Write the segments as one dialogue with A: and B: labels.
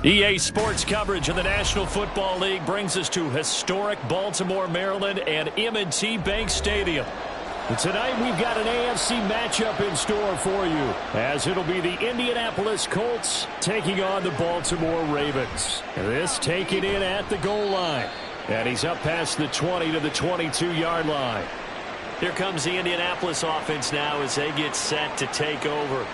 A: EA Sports coverage of the National Football League brings us to historic Baltimore, Maryland, and M&T Bank Stadium. And tonight we've got an AFC matchup in store for you, as it'll be the Indianapolis Colts taking on the Baltimore Ravens. This taken in at the goal line. And he's up past the 20 to the 22-yard line.
B: Here comes the Indianapolis offense now as they get set to take over.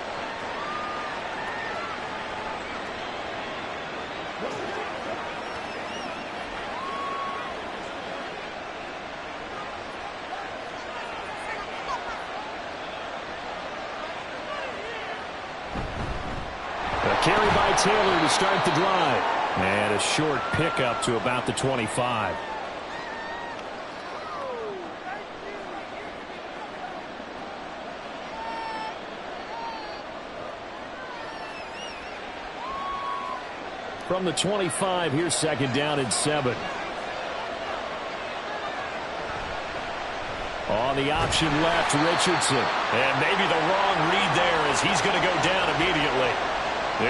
A: Carry by Taylor to start the drive. And a short pickup to about the 25. From the 25, here's second down and 7. On the option left, Richardson.
B: And maybe the wrong read there as he's going to go down immediately.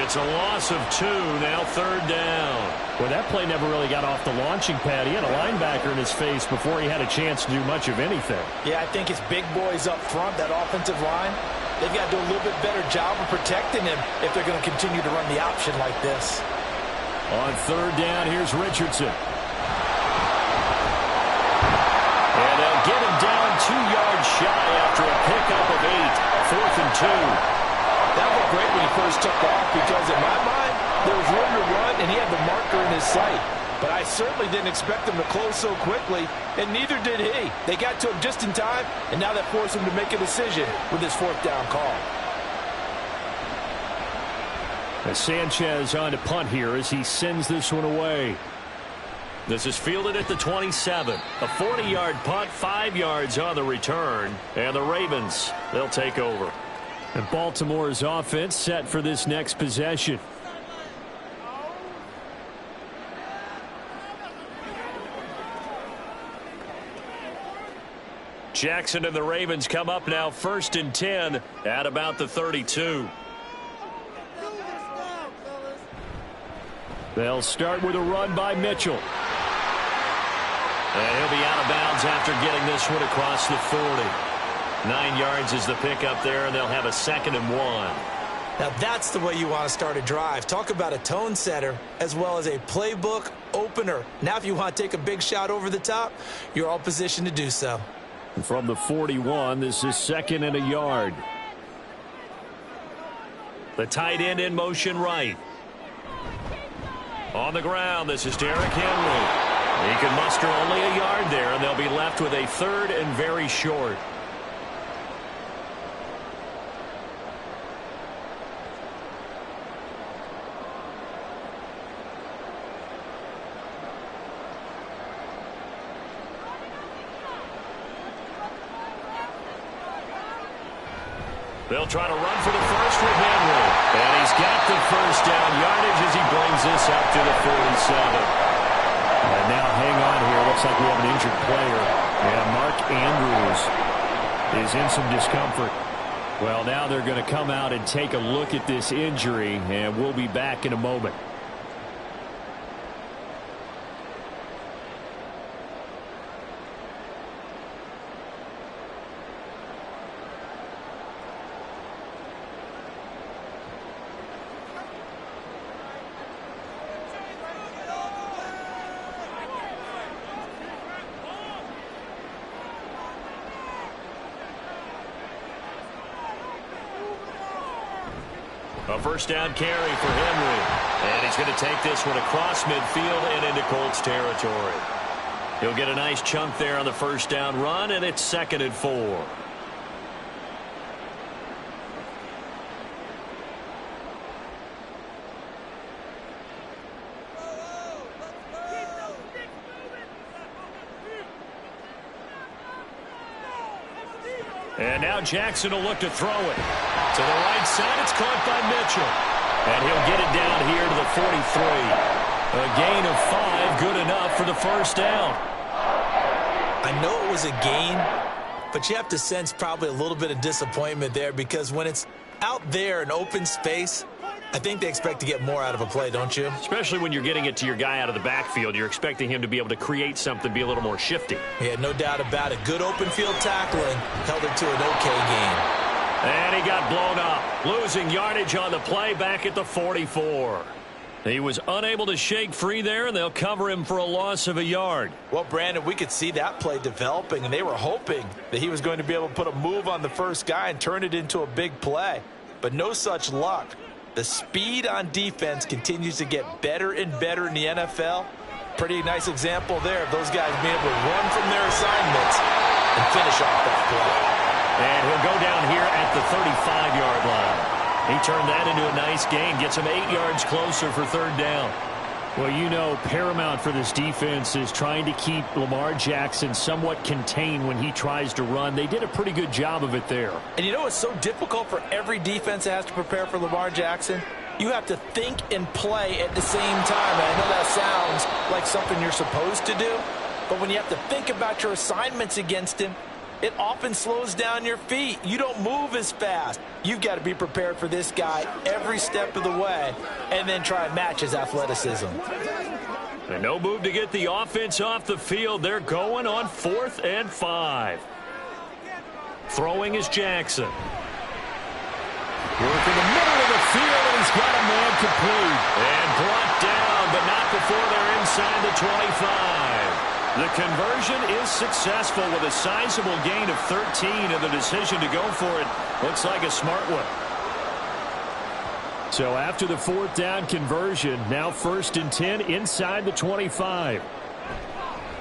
B: It's a loss of 2, now third down.
A: Well, that play never really got off the launching pad. He had a linebacker in his face before he had a chance to do much of anything.
C: Yeah, I think it's big boys up front, that offensive line. They've got to do a little bit better job of protecting him if they're going to continue to run the option like this.
A: On third down, here's Richardson. And they'll get him down 2 yards shy after a pickup of 8. 4th and 2.
C: That looked great when he first took off because, in my mind, there was room to run and he had the marker in his sight. But I certainly didn't expect him to close so quickly, and neither did he. They got to him just in time, and now that forced him to make a decision with his 4th down call.
A: As Sanchez on to punt here as he sends this one away.
B: This is fielded at the 27. A 40-yard punt, 5 yards on the return, and the Ravens, they'll take over.
A: And Baltimore's offense set for this next possession.
B: Jackson and the Ravens come up now 1st and 10 at about the 32.
A: They'll start with a run by Mitchell.
B: And he'll be out of bounds after getting this one across the 40. 9 yards is the pickup there, and they'll have a 2nd and 1.
C: Now that's the way you want to start a drive. Talk about a tone setter as well as a playbook opener. Now if you want to take a big shot over the top, you're all positioned to do so.
A: From the 41, this is 2nd and a yard.
B: The tight end in motion right. On the ground, this is Derrick Henry. He can muster only a yard there, and they'll be left with a 3rd and very short. They'll try to run for the first with Henry. And he's got the first down yardage as he brings this up to the 47.
A: And now hang on here. Looks like we have an injured player. And Mark Andrews is in some discomfort. Well, now they're going to come out and take a look at this injury, and we'll be back in a moment.
B: A first down carry for Henry. And he's going to take this one across midfield and into Colts territory. He'll get a nice chunk there on the first down run, and it's 2nd and 4. And now Jackson will look to throw it. To the right side, it's caught by Mitchell. And he'll get it down here to the 43. A gain of 5, good enough for the first down.
C: I know it was a gain, but you have to sense probably a little bit of disappointment there because when it's out there in open space, I think they expect to get more out of a play, don't you?
B: Especially when you're getting it to your guy out of the backfield. You're expecting him to be able to create something, be a little more shifty.
C: Yeah, no doubt about it. Good open field tackling held it to an okay game.
B: And he got blown up, losing yardage on the play back at the 44. He was unable to shake free there, and they'll cover him for a loss of a yard.
C: Well, Brandon, we could see that play developing, and they were hoping that he was going to be able to put a move on the first guy and turn it into a big play. But no such luck. The speed on defense continues to get better and better in the NFL. Pretty nice example there of those guys being able to run from their assignments and finish off that play.
B: And he'll go down here at the 35-yard line. He turned that into a nice gain, gets him 8 yards closer for third down.
A: Well, you know, paramount for this defense is trying to keep Lamar Jackson somewhat contained when he tries to run. They did a pretty good job of it there.
C: And you know it's so difficult for every defense that has to prepare for Lamar Jackson? You have to think and play at the same time. And I know that sounds like something you're supposed to do, but when you have to think about your assignments against him, it often slows down your feet. You don't move as fast. You've got to be prepared for this guy every step of the way and then try and match his athleticism.
B: And no move to get the offense off the field. They're going on 4th and 5. Throwing is Jackson.
A: Working the middle of the field, and he's got a man complete.
B: And brought down, but not before they're inside the 25. The conversion is successful with a sizable gain of 13, and the decision to go for it looks like a smart one.
A: So after the 4th down conversion, now 1st and 10 inside the 25.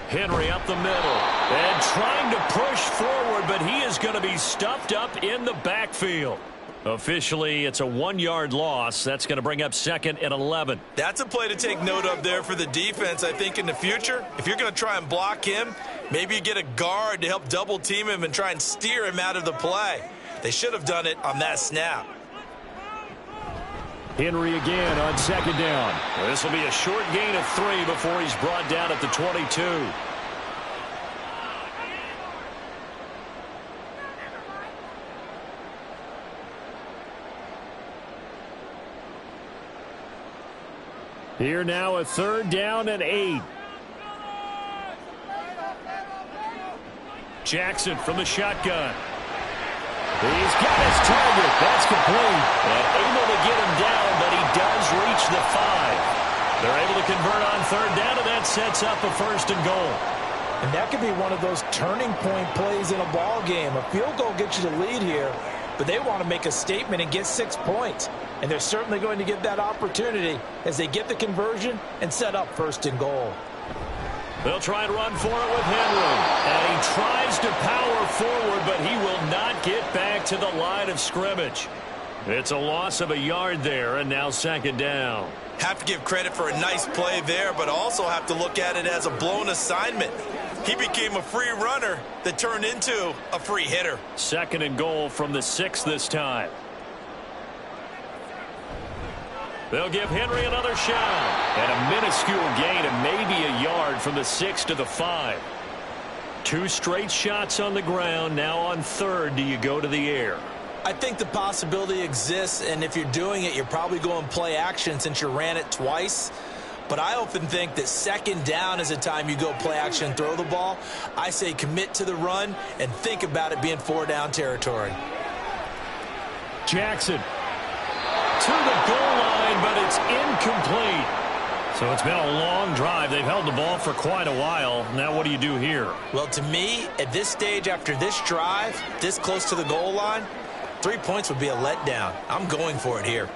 B: Henry up the middle and trying to push forward, but he is going to be stuffed up in the backfield. Officially, it's a 1-yard loss. That's going to bring up 2nd and 11.
C: That's a play to take note of there for the defense, I think, in the future. If you're going to try and block him, maybe you get a guard to help double team him and try and steer him out of the play. They should have done it on that snap.
A: Henry again on 2nd down.
B: This will be a short gain of 3 before he's brought down at the 22.
A: Here now a 3rd down and 8.
B: Jackson from the shotgun.
A: He's got his target. That's complete.
B: And able to get him down, but he does reach the 5. They're able to convert on 3rd down, and that sets up a 1st and goal.
C: And that could be one of those turning point plays in a ball game. A field goal gets you the lead here, but they want to make a statement and get 6 points. And they're certainly going to get that opportunity as they get the conversion and set up 1st and goal.
B: They'll try and run for it with Henry. And he tries to power forward, but he will not get back to the line of scrimmage. It's a loss of a yard there, and now 2nd down.
C: Have to give credit for a nice play there, but also have to look at it as a blown assignment. He became a free runner that turned into a free hitter.
B: 2nd and goal from the 6 this time. They'll give Henry another shot. And a minuscule gain of maybe a yard from the 6 to the 5. 2 straight shots on the ground. Now on 3rd, do you go to the air?
C: I think the possibility exists, and if you're doing it, you're probably going play action since you ran it twice. But I often think that 2nd down is the time you go play action and throw the ball. I say commit to the run and think about it being 4-down territory.
A: Jackson
B: to the goal line, but it's incomplete.
A: So it's been a long drive. They've held the ball for quite a while. Now what do you do here?
C: Well, to me, at this stage after this drive, this close to the goal line, 3 points would be a letdown. I'm going for it here.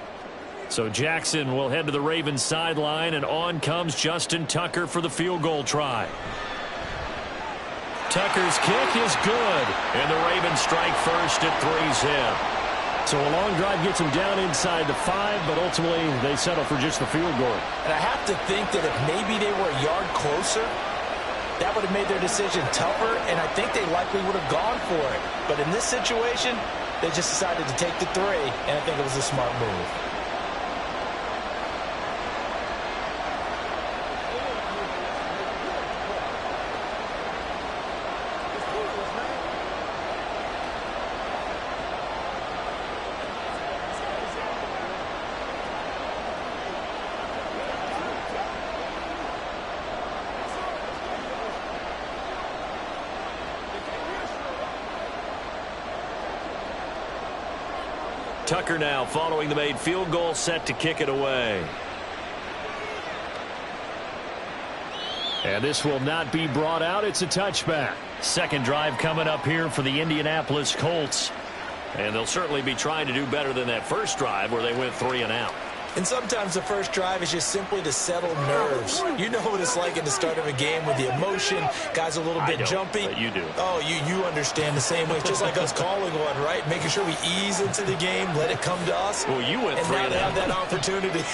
A: So Jackson will head to the Ravens sideline, and on comes Justin Tucker for the field goal try. Tucker's kick is good, and the Ravens strike first at 3 zip. So a long drive gets them down inside the 5, but ultimately they settle for just the field goal.
C: And I have to think that if maybe they were a yard closer, that would have made their decision tougher, and I think they likely would have gone for it. But in this situation, they just decided to take the 3, and I think it was a smart move.
B: Tucker now following the made field goal, set to kick it away.
A: And this will not be brought out. It's a touchback. Second drive coming up here for the Indianapolis Colts.
B: And they'll certainly be trying to do better than that first drive where they went 3 and out.
C: And sometimes the first drive is just simply to settle nerves. You know what it's like at the start of a game with the emotion. Guys a little bit jumpy.
B: But you do.
C: Oh, you understand the same way. It's just like us calling one, right? Making sure we ease into the game, let it come to us.
B: Well, you went 3 and out.
C: And now they have that opportunity.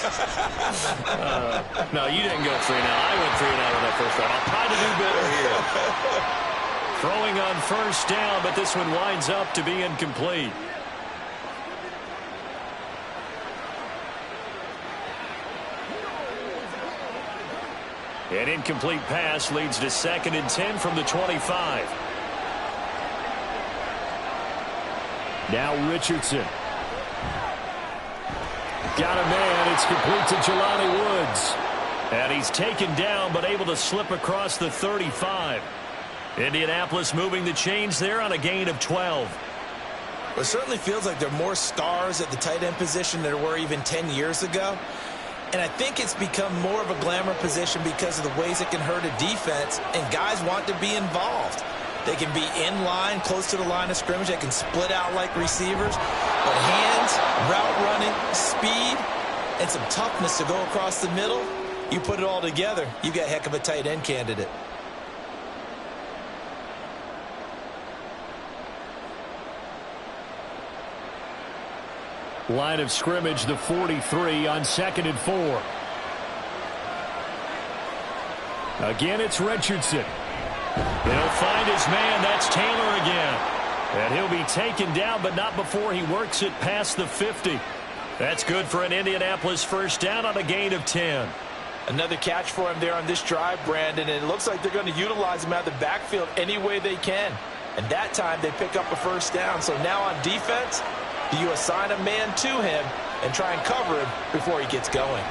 B: No, you didn't go 3 and out. I went 3 and out on that first drive. I'll try to do better here.
A: Throwing on first down, but this one winds up to be incomplete. An incomplete pass leads to 2nd and 10 from the 25. Now Richardson. Got a man. It's complete to Jelani Woods. And he's taken down but able to slip across the 35. Indianapolis moving the chains there on a gain of 12.
C: Well, it certainly feels like there are more stars at the tight end position than there were even 10 years ago. And I think it's become more of a glamour position because of the ways it can hurt a defense, and guys want to be involved. They can be in line, close to the line of scrimmage. They can split out like receivers. But hands, route running, speed, and some toughness to go across the middle, you put it all together, you've got a heck of a tight end candidate.
A: Line of scrimmage, the 43 on 2nd and 4. Again, it's Richardson. He'll find his man. That's Taylor again. And he'll be taken down, but not before he works it past the 50. That's good for an Indianapolis first down on a gain of 10.
C: Another catch for him there on this drive, Brandon, and it looks like they're going to utilize him out of the backfield any way they can. And that time they pick up a first down. So now on defense, do you assign a man to him and try and cover him before he gets going?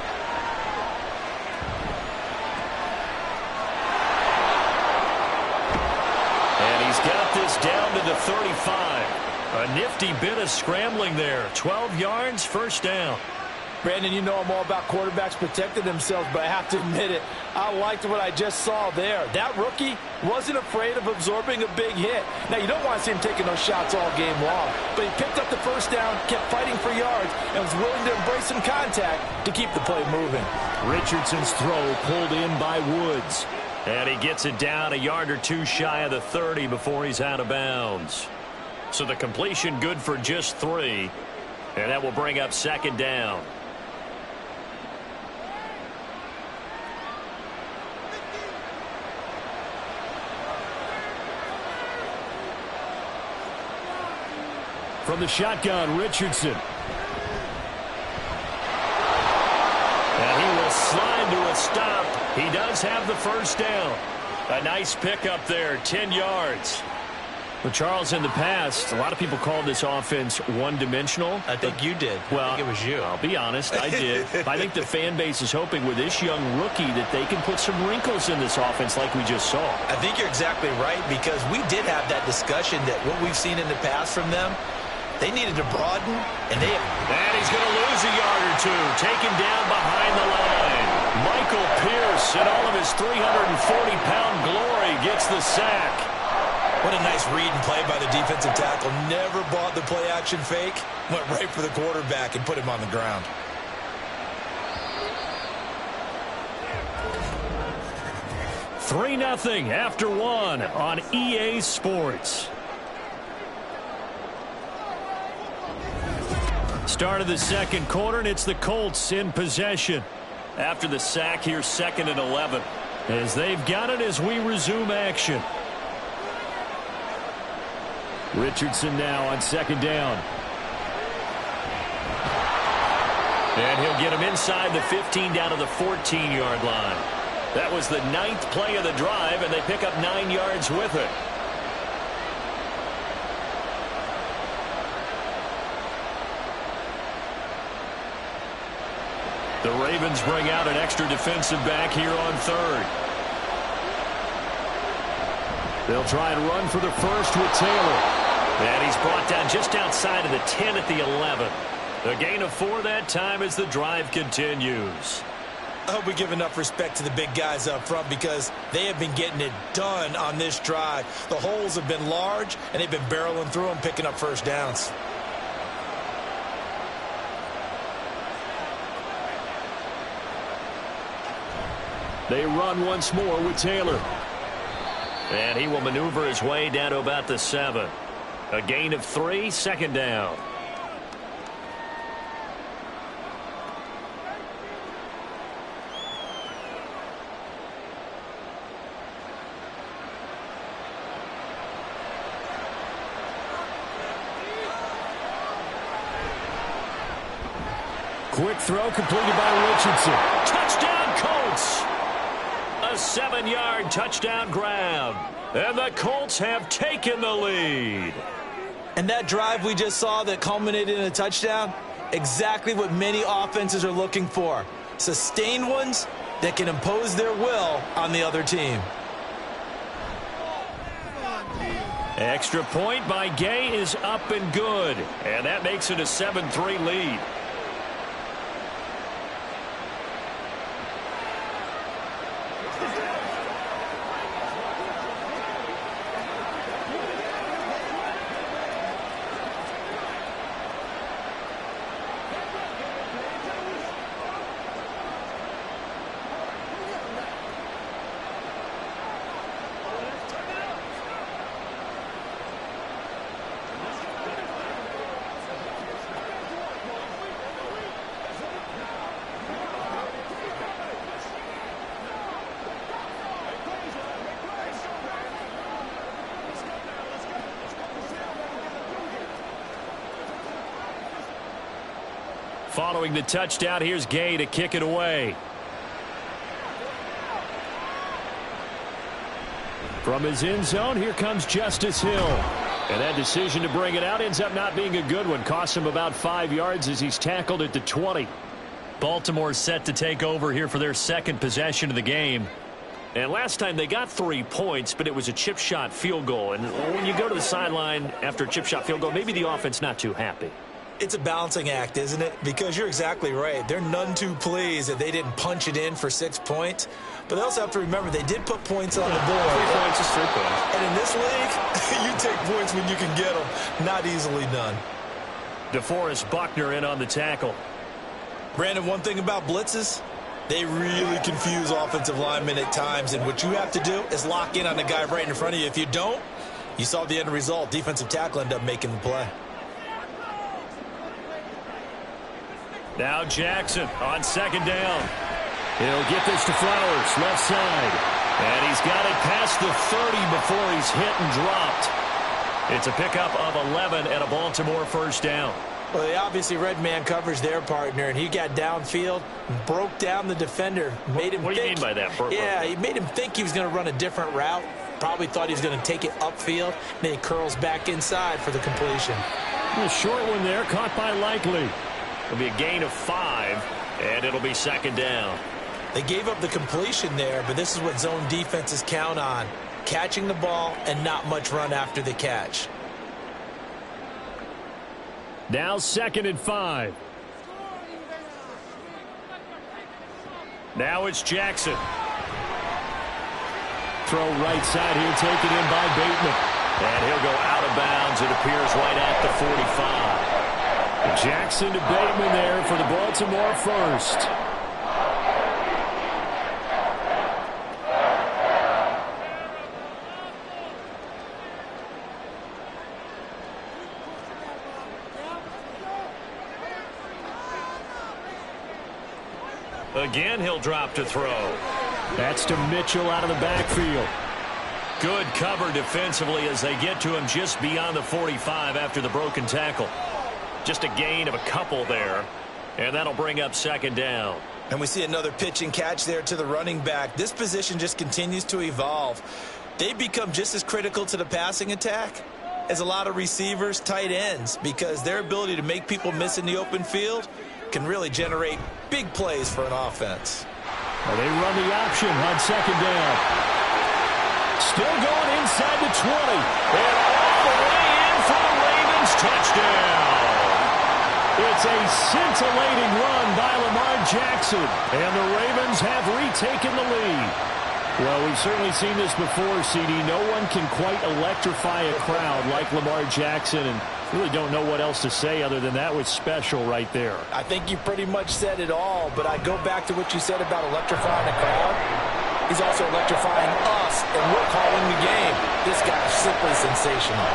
A: And he's got this down to the 35. A nifty bit of scrambling there. 12 yards, first down.
C: Brandon, you know I'm all about quarterbacks protecting themselves, but I have to admit it, I liked what I just saw there. That rookie wasn't afraid of absorbing a big hit. Now, you don't want to see him taking those shots all game long, but he picked up the first down, kept fighting for yards, and was willing to embrace some contact to keep the play moving.
A: Richardson's throw pulled in by Woods. And he gets it down a yard or two shy of the 30 before he's out of bounds. So the completion good for just 3, and that will bring up 2nd down. From the shotgun, Richardson. And he will slide to a stop. He does have the first down. A nice pickup there, 10 yards. Well, Charles, in the past, a lot of people called this offense one-dimensional.
C: I think you did.
A: Well,
C: I think it was you.
A: I'll be honest, I did. I think the fan base is hoping with this young rookie that they can put some wrinkles in this offense like we just saw.
C: I think you're exactly right, because we did have that discussion that what we've seen in the past from them, they needed to broaden, and they have.
A: And he's going to lose a yard or two, taken down behind the line. Michael Pierce, in all of his 340-pound glory, gets the sack.
C: What a nice read and play by the defensive tackle. Never bought the play-action fake. Went right for the quarterback and put him on the ground.
A: $3-0 after 1 on EA Sports. Start of the second quarter, and it's the Colts in possession. After the sack, here's 2nd and 11. As they've got it as we resume action. Richardson now on 2nd down. And he'll get him inside the 15 down to the 14-yard line. That was the 9th play of the drive, and they pick up 9 yards with it. The Ravens bring out an extra defensive back here on 3rd. They'll try and run for the first with Taylor. And he's brought down just outside of the 10 at the 11.
B: A gain of 4 that time as the drive continues.
C: I hope we give enough respect to the big guys up front because they have been getting it done on this drive. The holes have been large, and they've been barreling through them, picking up first downs.
A: They run once more with Taylor.
B: And he will maneuver his way down to about the 7. A gain of 3, second down.
A: Quick throw completed by Richardson.
B: Touchdown, Colts! A 7-yard touchdown grab. And the Colts have taken the lead.
C: And that drive we just saw that culminated in a touchdown, exactly what many offenses are looking for. Sustained ones that can impose their will on the other team.
B: Extra point by Gay is up and good. And that makes it a 7-3 lead. Following the touchdown, here's Gay to kick it away.
A: From his end zone, here comes Justice Hill. And that decision to bring it out ends up not being a good one. Costs him about 5 yards as he's tackled at the 20.
B: Baltimore set to take over here for their second possession of the game. And last time they got 3 points, but it was a chip shot field goal. And when you go to the sideline after a chip shot field goal, maybe the offense not too happy.
C: It's a balancing act, isn't it? Because you're exactly right. They're none too pleased that they didn't punch it in for 6 points. But they also have to remember they did put points on the board.
B: 3 points is 3 points.
C: And in this league, you take points when you can get them. Not easily done.
B: DeForest Buckner in on the tackle.
C: Brandon, one thing about blitzes, they really confuse offensive linemen at times. And what you have to do is lock in on the guy right in front of you. If you don't, you saw the end result. Defensive tackle ended up making the play.
B: Now Jackson on second down.
A: He'll get this to Flowers, left side.
B: And he's got it past the 30 before he's hit and dropped. It's a pickup of 11 and a Baltimore first down.
C: Well, they obviously read man coverage their partner, and he got downfield, broke down the defender, made him
B: What do you mean by that?
C: Yeah, he made him think he was going to run a different route. Probably thought he was going to take it upfield. Then he curls back inside for the completion.
A: A short one there, caught by Likely.
B: It'll be a gain of 5, and it'll be second down.
C: They gave up the completion there, but this is what zone defenses count on. Catching the ball and not much run after the catch.
A: Now 2nd and 5.
B: Now it's Jackson.
A: Throw right side here, taken in by Bateman.
B: And he'll go out of bounds, it appears, right at the 45.
A: Jackson to Bateman there for the Baltimore first.
B: Again, he'll drop to throw.
A: That's to Mitchell out of the backfield.
B: Good cover defensively as they get to him just beyond the 45 after the broken tackle. Just a gain of a couple there, and that'll bring up second down.
C: And we see another pitch and catch there to the running back. This position just continues to evolve. They become just as critical to the passing attack as a lot of receivers, tight ends, because their ability to make people miss in the open field can really generate big plays for an offense.
A: Well, they run the option on second down. Still going inside the 20.
B: And all the way in for the Ravens touchdown.
A: It's a scintillating run by Lamar Jackson, and the Ravens have retaken the lead. Well, we've certainly seen this before, CD. No one can quite electrify a crowd like Lamar Jackson, and really don't know what else to say other than that was special right there.
C: I think you pretty much said it all, but I go back to what you said about electrifying a crowd. He's also electrifying us, and we're calling the game. This guy is simply sensational.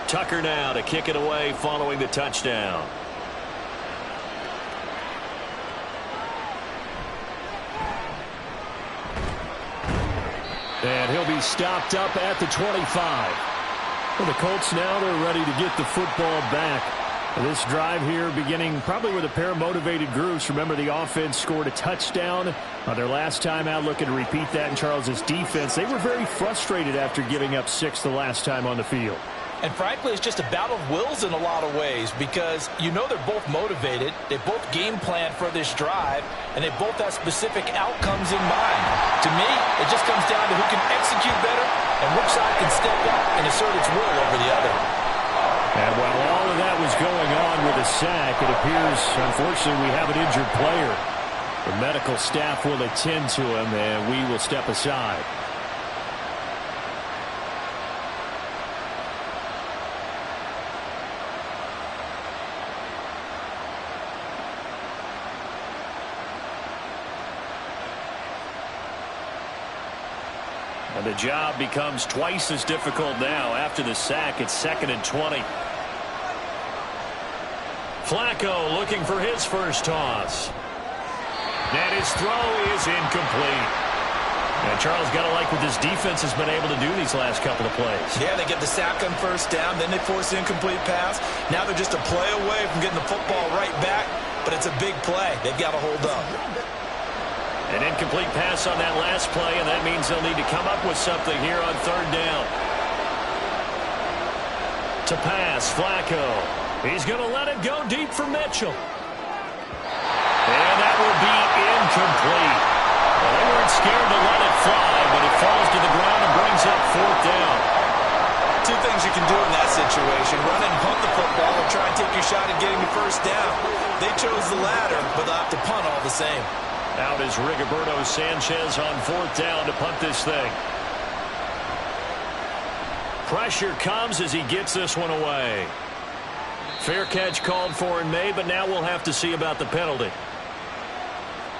B: Tucker now to kick it away following the touchdown.
A: And he'll be stopped up at the 25. For the Colts now, they're ready to get the football back. This drive here beginning probably with a pair of motivated groups. Remember, the offense scored a touchdown on their last time out, looking to repeat that in Charles's defense. They were very frustrated after giving up 6 the last time on the field.
C: And frankly, it's just a battle of wills in a lot of ways because you know they're both motivated. They both game plan for this drive, and they both have specific outcomes in mind. To me, it just comes down to who can execute better and which side can step up and assert its will over the other.
A: And while all of that was going on with a sack, it appears, unfortunately, we have an injured player. The medical staff will attend to him, and we will step aside.
B: And the job becomes twice as difficult now. After the sack, it's 2nd and 20. Flacco looking for his first toss. And his throw is incomplete. And Charles got to like what this defense has been able to do these last couple of plays.
C: Yeah, they get the sack on first down, then they force the incomplete pass. Now they're just a play away from getting the football right back, but it's a big play. They've got to hold up.
B: An incomplete pass on that last play, and that means they'll need to come up with something here on 3rd down. To pass, Flacco. He's going to let it go deep for Mitchell. And that will be incomplete. Well, they weren't scared to let it fly, but it falls to the ground and brings up 4th down.
C: Two things you can do in that situation: run and punt the football or try and take your shot at getting the first down. They chose the latter, but they'll have to punt all the same.
B: Out is Rigoberto Sanchez on 4th down to punt this thing. Pressure comes as he gets this one away. Fair catch called for and made, but now we'll have to see about the penalty.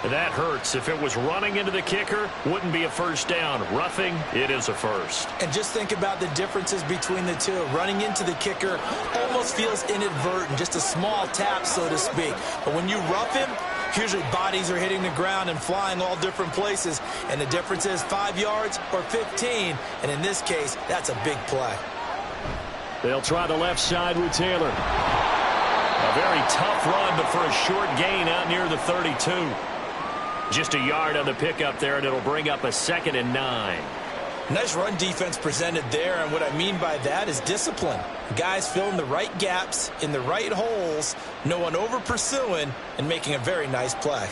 B: That hurts. If it was running into the kicker, wouldn't be a first down. Roughing, it is a first.
C: And just think about the differences between the two. Running into the kicker almost feels inadvertent, just a small tap, so to speak. But when you rough him, usually bodies are hitting the ground and flying all different places. And the difference is 5 yards or 15. And in this case, that's a big play.
A: They'll try the left side with Taylor.
B: A very tough run, but for a short gain out near the 32. Just a yard on the pickup there, and it'll bring up a 2nd and 9.
C: Nice run defense presented there, and what I mean by that is discipline. Guys filling the right gaps in the right holes, no one over pursuing, and making a very nice play.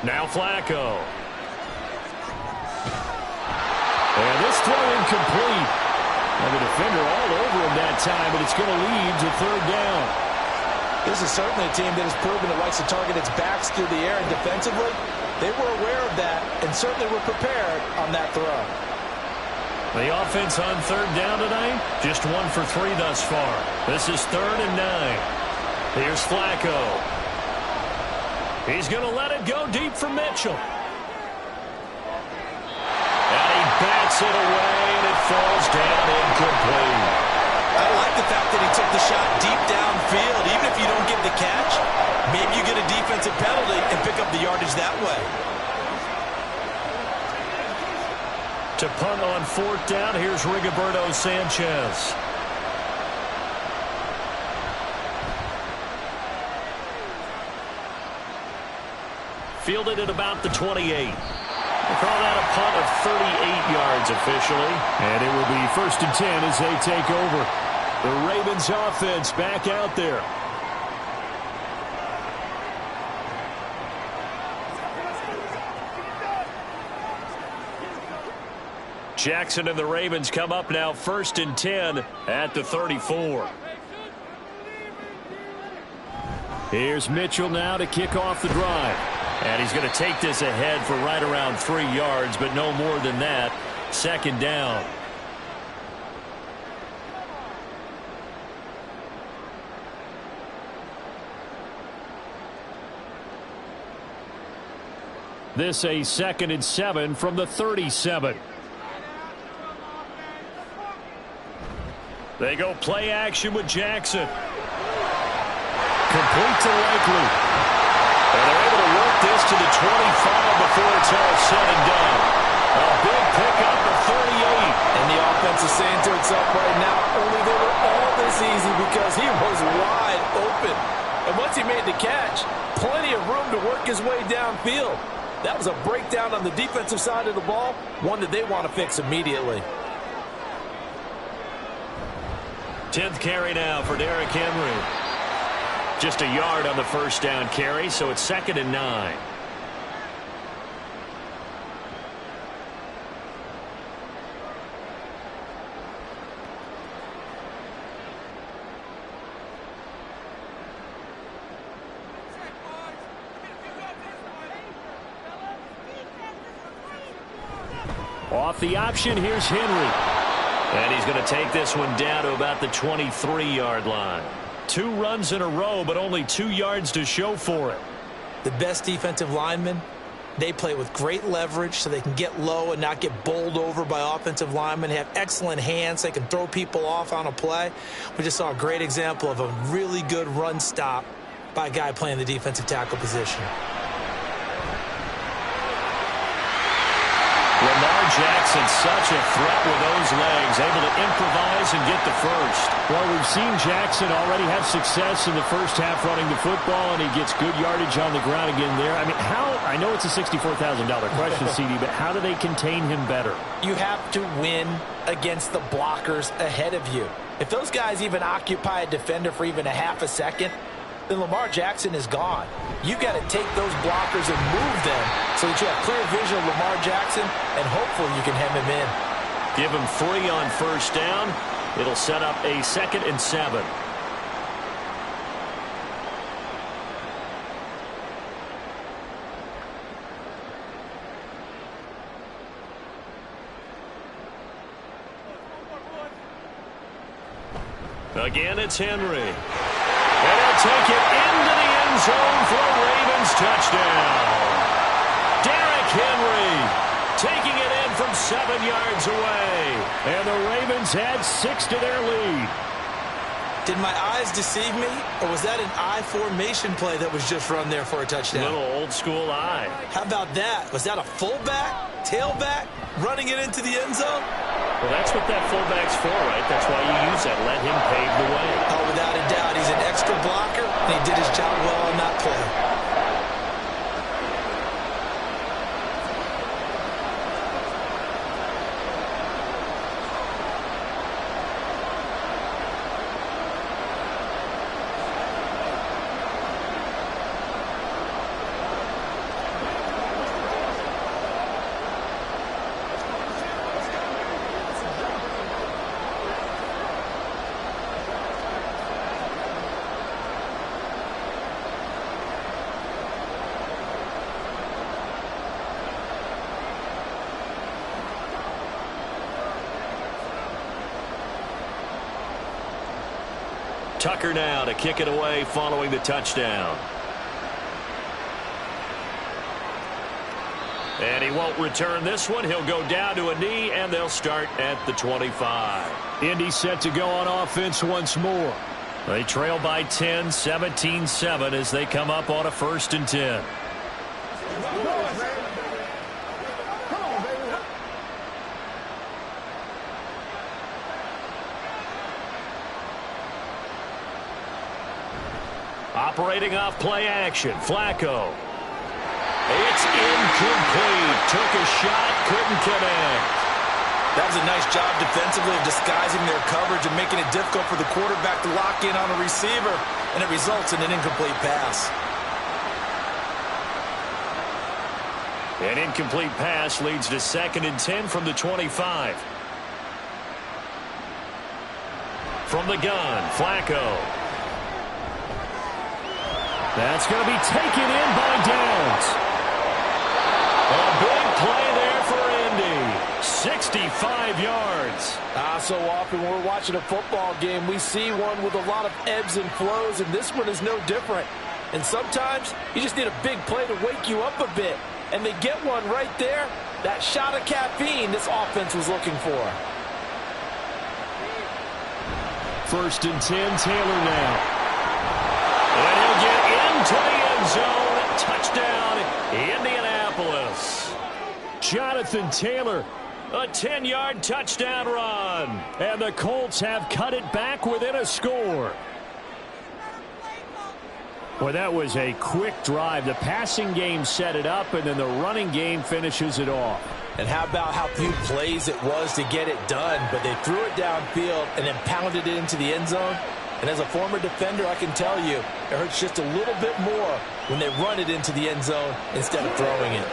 B: Now Flacco.
A: And this throw incomplete. And the defender all over him that time, but it's going to lead to 3rd down.
C: This is certainly a team that has proven it likes to target its backs through the air, and defensively, they were aware of that and certainly were prepared on that throw.
B: The offense on 3rd down tonight, just 1 for 3 thus far. This is 3rd and 9. Here's Flacco. He's going to let it go deep for Mitchell. And he bats it away, and it falls down incomplete.
C: I like the fact that he took the shot deep downfield. Even if you don't get the catch, maybe you get a defensive penalty and pick up the yardage that way.
A: To punt on 4th down, here's Rigoberto Sanchez. Fielded at about the 28. We'll call that a punt of 38 yards officially. And it will be 1st and 10 as they take over. The Ravens offense back out there. Jackson and the Ravens come up now 1st and 10 at the 34. Here's Mitchell now to kick off the drive. And he's going to take this ahead for right around 3 yards, but no more than that. 2nd down. This a 2nd and 7 from the 37. They go play action with Jackson. Complete to Likely. And they're able to work this to the 25 before it's all said and done. A big pickup of 38.
C: And the offense is saying to itself right now, only they were all this easy because he was wide open. And once he made the catch, plenty of room to work his way downfield. That was a breakdown on the defensive side of the ball, one that they want to fix immediately.
A: 10th carry now for Derrick Henry. Just a yard on the 1st down carry, so it's 2nd and 9. Off the option, here's Henry. And he's going to take this one down to about the 23-yard line. 2 runs in a row, but only 2 yards to show for it.
C: The best defensive linemen, they play with great leverage so they can get low and not get bowled over by offensive linemen. They have excellent hands. They can throw people off on a play. We just saw a great example of a really good run stop by a guy playing the defensive tackle position.
A: Lamar Jackson, such a threat with those legs, able to improvise and get the first. Well, we've seen Jackson already have success in the first half running the football, and he gets good yardage on the ground again there. I mean, I know it's a $64,000 question, CD, but how do they contain him better?
C: You have to win against the blockers ahead of you. If those guys even occupy a defender for even a half a second, then Lamar Jackson is gone. You've got to take those blockers and move them so that you have clear vision of Lamar Jackson, and hopefully you can hem him in.
A: Give him 3 on 1st down. It'll set up a 2nd and 7. Again, it's Henry. And he'll take it into the end zone for a Ravens touchdown. Derrick Henry taking it in from 7 yards away. And the Ravens add 6 to their lead.
C: Did my eyes deceive me, or was that an I formation play that was just run there for a touchdown?
A: Little old school eye.
C: How about that? Was that a fullback, tailback, running it into the end zone?
A: Well, that's what that fullback's for, right? That's why you use that. Let him pave the way.
C: Oh, without a doubt. He's an extra blocker, and he did his job well on that play.
A: Tucker now to kick it away following the touchdown.
B: And he won't return this one. He'll go down to a knee, and they'll start at the 25.
A: Indy set to go on offense once more. They trail by 10, 17-7 as they come up on a 1st and 10. Operating off play action, Flacco. It's incomplete. Took a shot, couldn't connect.
C: That was a nice job defensively of disguising their coverage and making it difficult for the quarterback to lock in on a receiver, and it results in an incomplete pass.
A: An incomplete pass leads to 2nd and 10 from the 25. From the gun, Flacco. That's going to be taken in by Downs. A big play there for Indy. 65 yards.
C: So often when we're watching a football game, we see one with a lot of ebbs and flows, and this one is no different. And sometimes you just need a big play to wake you up a bit. And they get one right there. That shot of caffeine this offense was looking for.
A: 1st and 10, Taylor now. And he'll get into the end zone. Touchdown, Indianapolis. Jonathan Taylor, a 10-yard touchdown run. And the Colts have cut it back within a score. Well, that was a quick drive. The passing game set it up, and then the running game finishes it off.
C: And how about how few plays it was to get it done, but they threw it downfield and then pounded it into the end zone. And as a former defender, I can tell you, it hurts just a little bit more when they run it into the end zone instead of throwing it.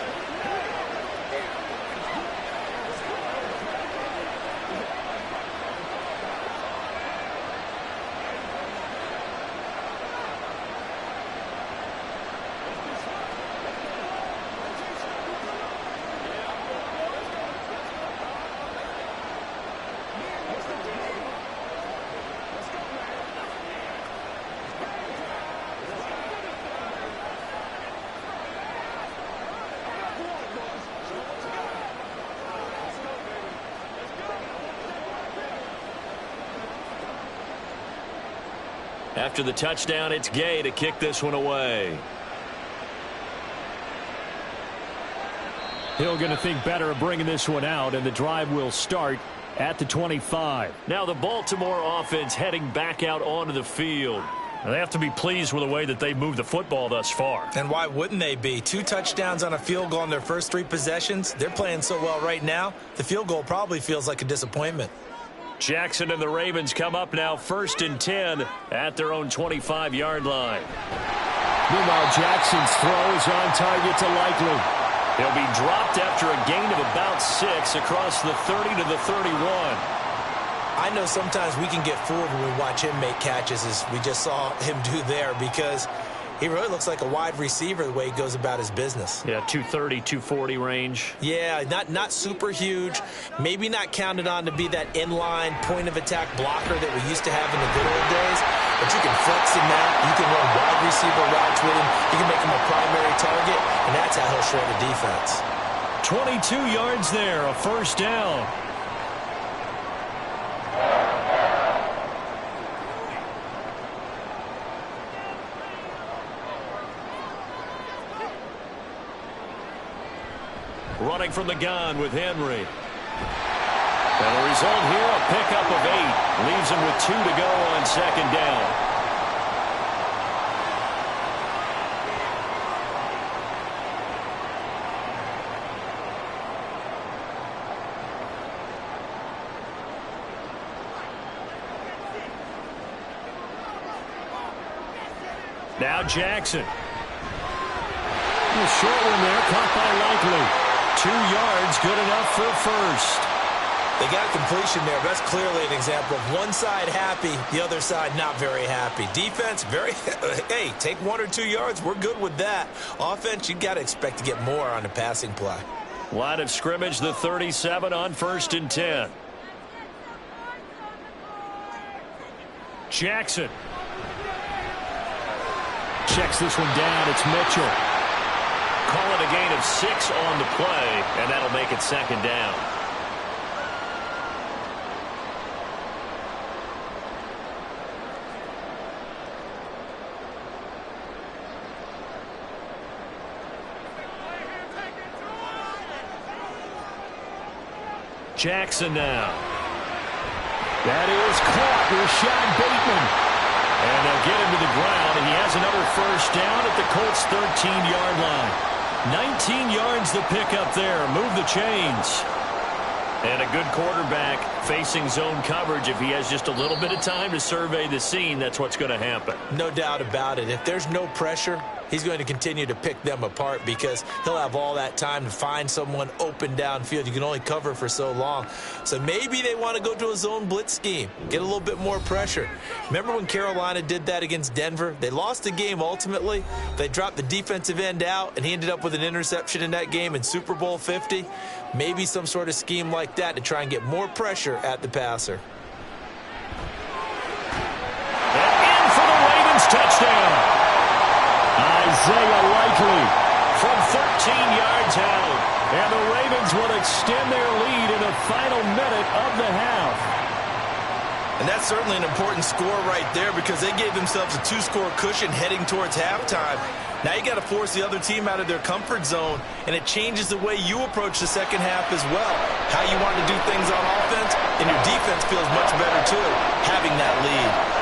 A: After the touchdown, it's Gay to kick this one away. Hill going to think better of bringing this one out, and the drive will start at the 25. Now the Baltimore offense heading back out onto the field. They have to be pleased with the way that they moved the football thus far.
C: And why wouldn't they be? 2 touchdowns on a field goal in their first 3 possessions. They're playing so well right now, the field goal probably feels like a disappointment.
A: Jackson and the Ravens come up now 1st and 10 at their own 25-yard line. Meanwhile, Jackson's throw is on target to Likely. He'll be dropped after a gain of about 6 across the 30 to the 31.
C: I know sometimes we can get fooled when we watch him make catches, as we just saw him do there, because he really looks like a wide receiver the way he goes about his business.
A: Yeah, 230, 240 range.
C: Yeah, not super huge. Maybe not counted on to be that inline point-of-attack blocker that we used to have in the good old days. But you can flex him out. You can run wide receiver routes with him. You can make him a primary target, and that's how he'll shred a defense.
A: 22 yards there, a 1st down. Running from the gun with Henry. And the result here, a pickup of 8. Leaves him with 2 to go on 2nd down. Now Jackson. A short one there, caught by Likely. 2 yards, good enough for a 1st.
C: They got a completion there. That's clearly an example of one side happy, the other side not very happy. Defense, hey, take 1 or 2 yards. We're good with that. Offense, you got to expect to get more on the passing play.
A: Line of scrimmage, the 37 on 1st and 10. Jackson. Checks this one down. It's Mitchell. Call it a gain of
B: of 6 on the play, and that'll make it second down. Jackson now.
A: That is caught. Rashad Bateman. And they'll get him to the ground, and he has another first down at the Colts' 13-yard line. 19 yards the pickup there. Move the chains.
B: And a good quarterback facing zone coverage. If he has just a little bit of time to survey the scene, that's what's going to happen.
C: No doubt about it. If there's no pressure, he's going to continue to pick them apart because he'll have all that time to find someone open downfield. You can only cover for so long. So maybe they want to go to a zone blitz scheme, get a little bit more pressure. Remember when Carolina did that against Denver? They lost the game ultimately. They dropped the defensive end out, and he ended up with an interception in that game in Super Bowl 50. Maybe some sort of scheme like that to try and get more pressure at the passer.
A: And in for the Ravens touchdown. Isaiah Likely
B: from 13 yards out.
A: And the Ravens will extend their lead in the final minute of the half.
C: And that's certainly an important score right there because they gave themselves a 2-score cushion heading towards halftime. Now you got to force the other team out of their comfort zone, and it changes the way you approach the second half as well. How you want to do things on offense, and your defense feels much better too, having that lead.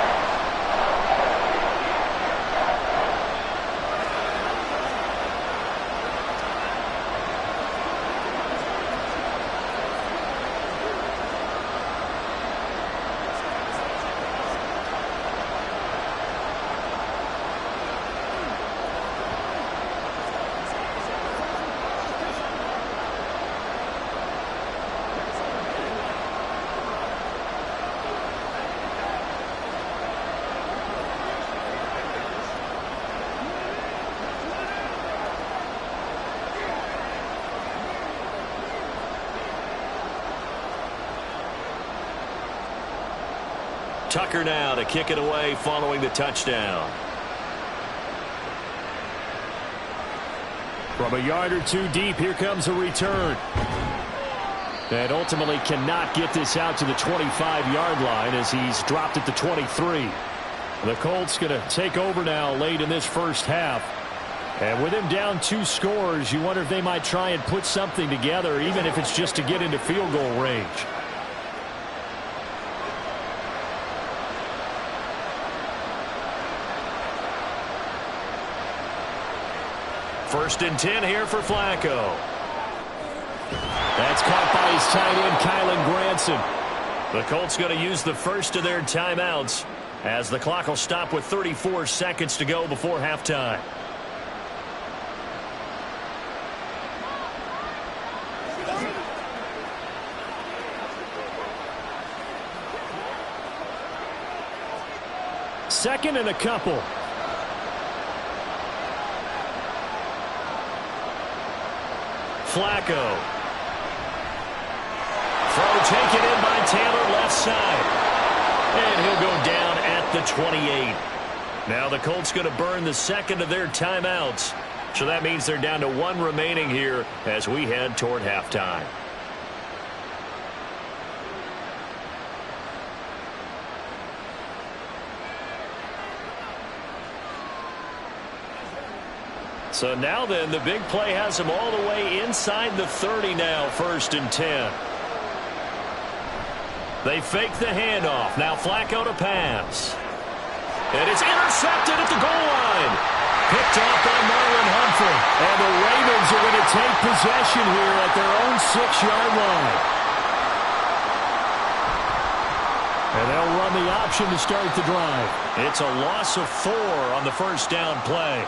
B: Tucker now to kick it away following the touchdown.
A: From a yard or two deep, here comes a return. And ultimately cannot get this out to the 25-yard line as he's dropped at the 23. The Colts going to take over now late in this first half. And with him down 2 scores, you wonder if they might try and put something together, even if it's just to get into field goal range.
B: First and 10 here for Flacco.
A: That's caught by his tight end, Kylen Granson.
B: The Colts going to use the first of their timeouts as the clock will stop with 34 seconds to go before halftime.
A: Second and a couple.
B: Flacco. Throw taken in by Taylor left side. And he'll go down at the 28. Now the Colts going to burn the second of their timeouts. So that means they're down to 1 remaining here as we head toward halftime. So now then, the big play has them all the way inside the 30 now, first and 10. They fake the handoff. Now Flacco to pass. And it's intercepted at the goal line. Picked off by Marlon Humphrey.
A: And the Ravens are going to take possession here at their own 6-yard line. And they'll run the option to start the drive.
B: It's a loss of 4 on the first down play.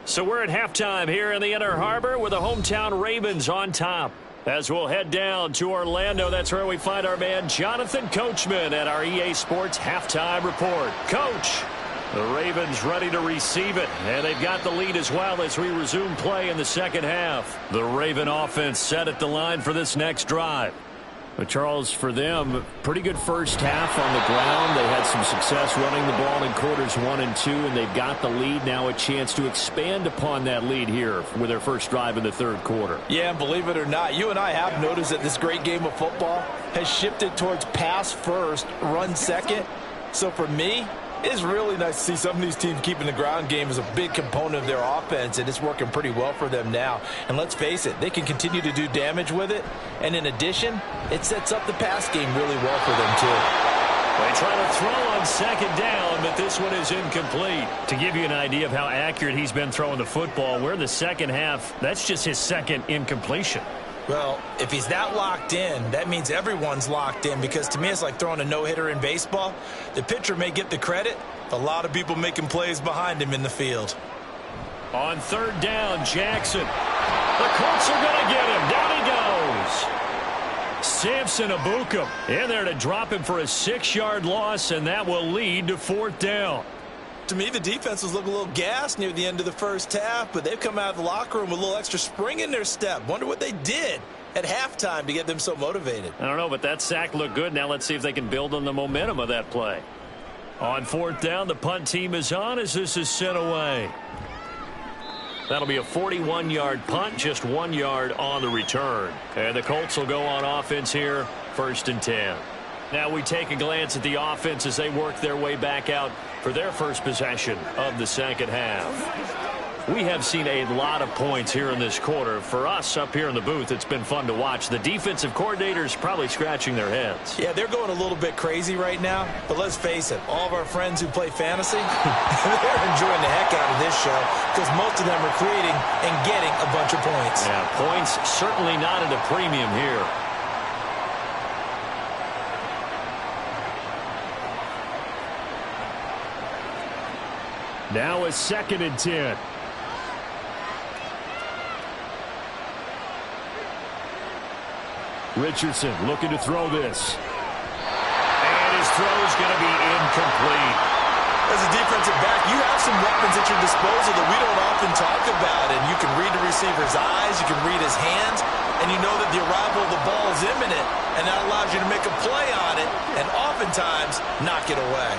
B: So we're at halftime here in the Inner Harbor with the hometown Ravens on top. As we'll head down to Orlando, that's where we find our man Jonathan Coachman at our EA Sports Halftime Report. Coach.
A: The Ravens ready to receive it, and they've got the lead as well as we resume play in the second half. The Raven offense set at the line for this next drive. But Charles, for them, pretty good first half on the ground. They had some success running the ball in quarters 1 and 2, and they've got the lead. Now a chance to expand upon that lead here with their first drive in the third quarter.
C: Yeah, and believe it or not, you and I have noticed that this great game of football has shifted towards pass first, run second. So for me, it's really nice to see some of these teams keeping the ground game as a big component of their offense, and it's working pretty well for them now. And let's face it, they can continue to do damage with it. And in addition, it sets up the pass game really well for them, too.
A: They try to throw on second down, but this one is incomplete. To give you an idea of how accurate he's been throwing the football, we're in the second half. That's just his second incompletion.
C: Well, if he's that locked in, that means everyone's locked in, because to me it's like throwing a no-hitter in baseball. The pitcher may get the credit, a lot of people making plays behind him in the field.
A: On third down, Jackson. The Colts are going to get him. Down he goes. Samson Abukum in there to drop him for a 6-yard loss, and that will lead to fourth down.
C: To me, the defense was looking a little gassed near the end of the first half, but they've come out of the locker room with a little extra spring in their step. Wonder what they did at halftime to get them so motivated.
A: I don't know, but that sack looked good. Now let's see if they can build on the momentum of that play. On fourth down, the punt team is on as this is sent away. That'll be a 41-yard punt, just 1 yard on the return. And the Colts will go on offense here, 1st and 10. Now we take a glance at the offense as they work their way back out for their first possession of the second half. We have seen a lot of points here in this quarter. For us up here in the booth, it's been fun to watch. The defensive coordinators probably scratching their heads.
C: Yeah, they're going a little bit crazy right now. But let's face it, all of our friends who play fantasy, they're enjoying the heck out of this show because most of them are creating and getting a bunch of points.
A: Yeah, points certainly not at a premium here. Now a 2nd and 10. Richardson looking to throw this. And his throw is going to be incomplete.
C: As a defensive back, you have some weapons at your disposal that we don't often talk about. And you can read the receiver's eyes, you can read his hands, and you know that the arrival of the ball is imminent. And that allows you to make a play on it and oftentimes knock it away.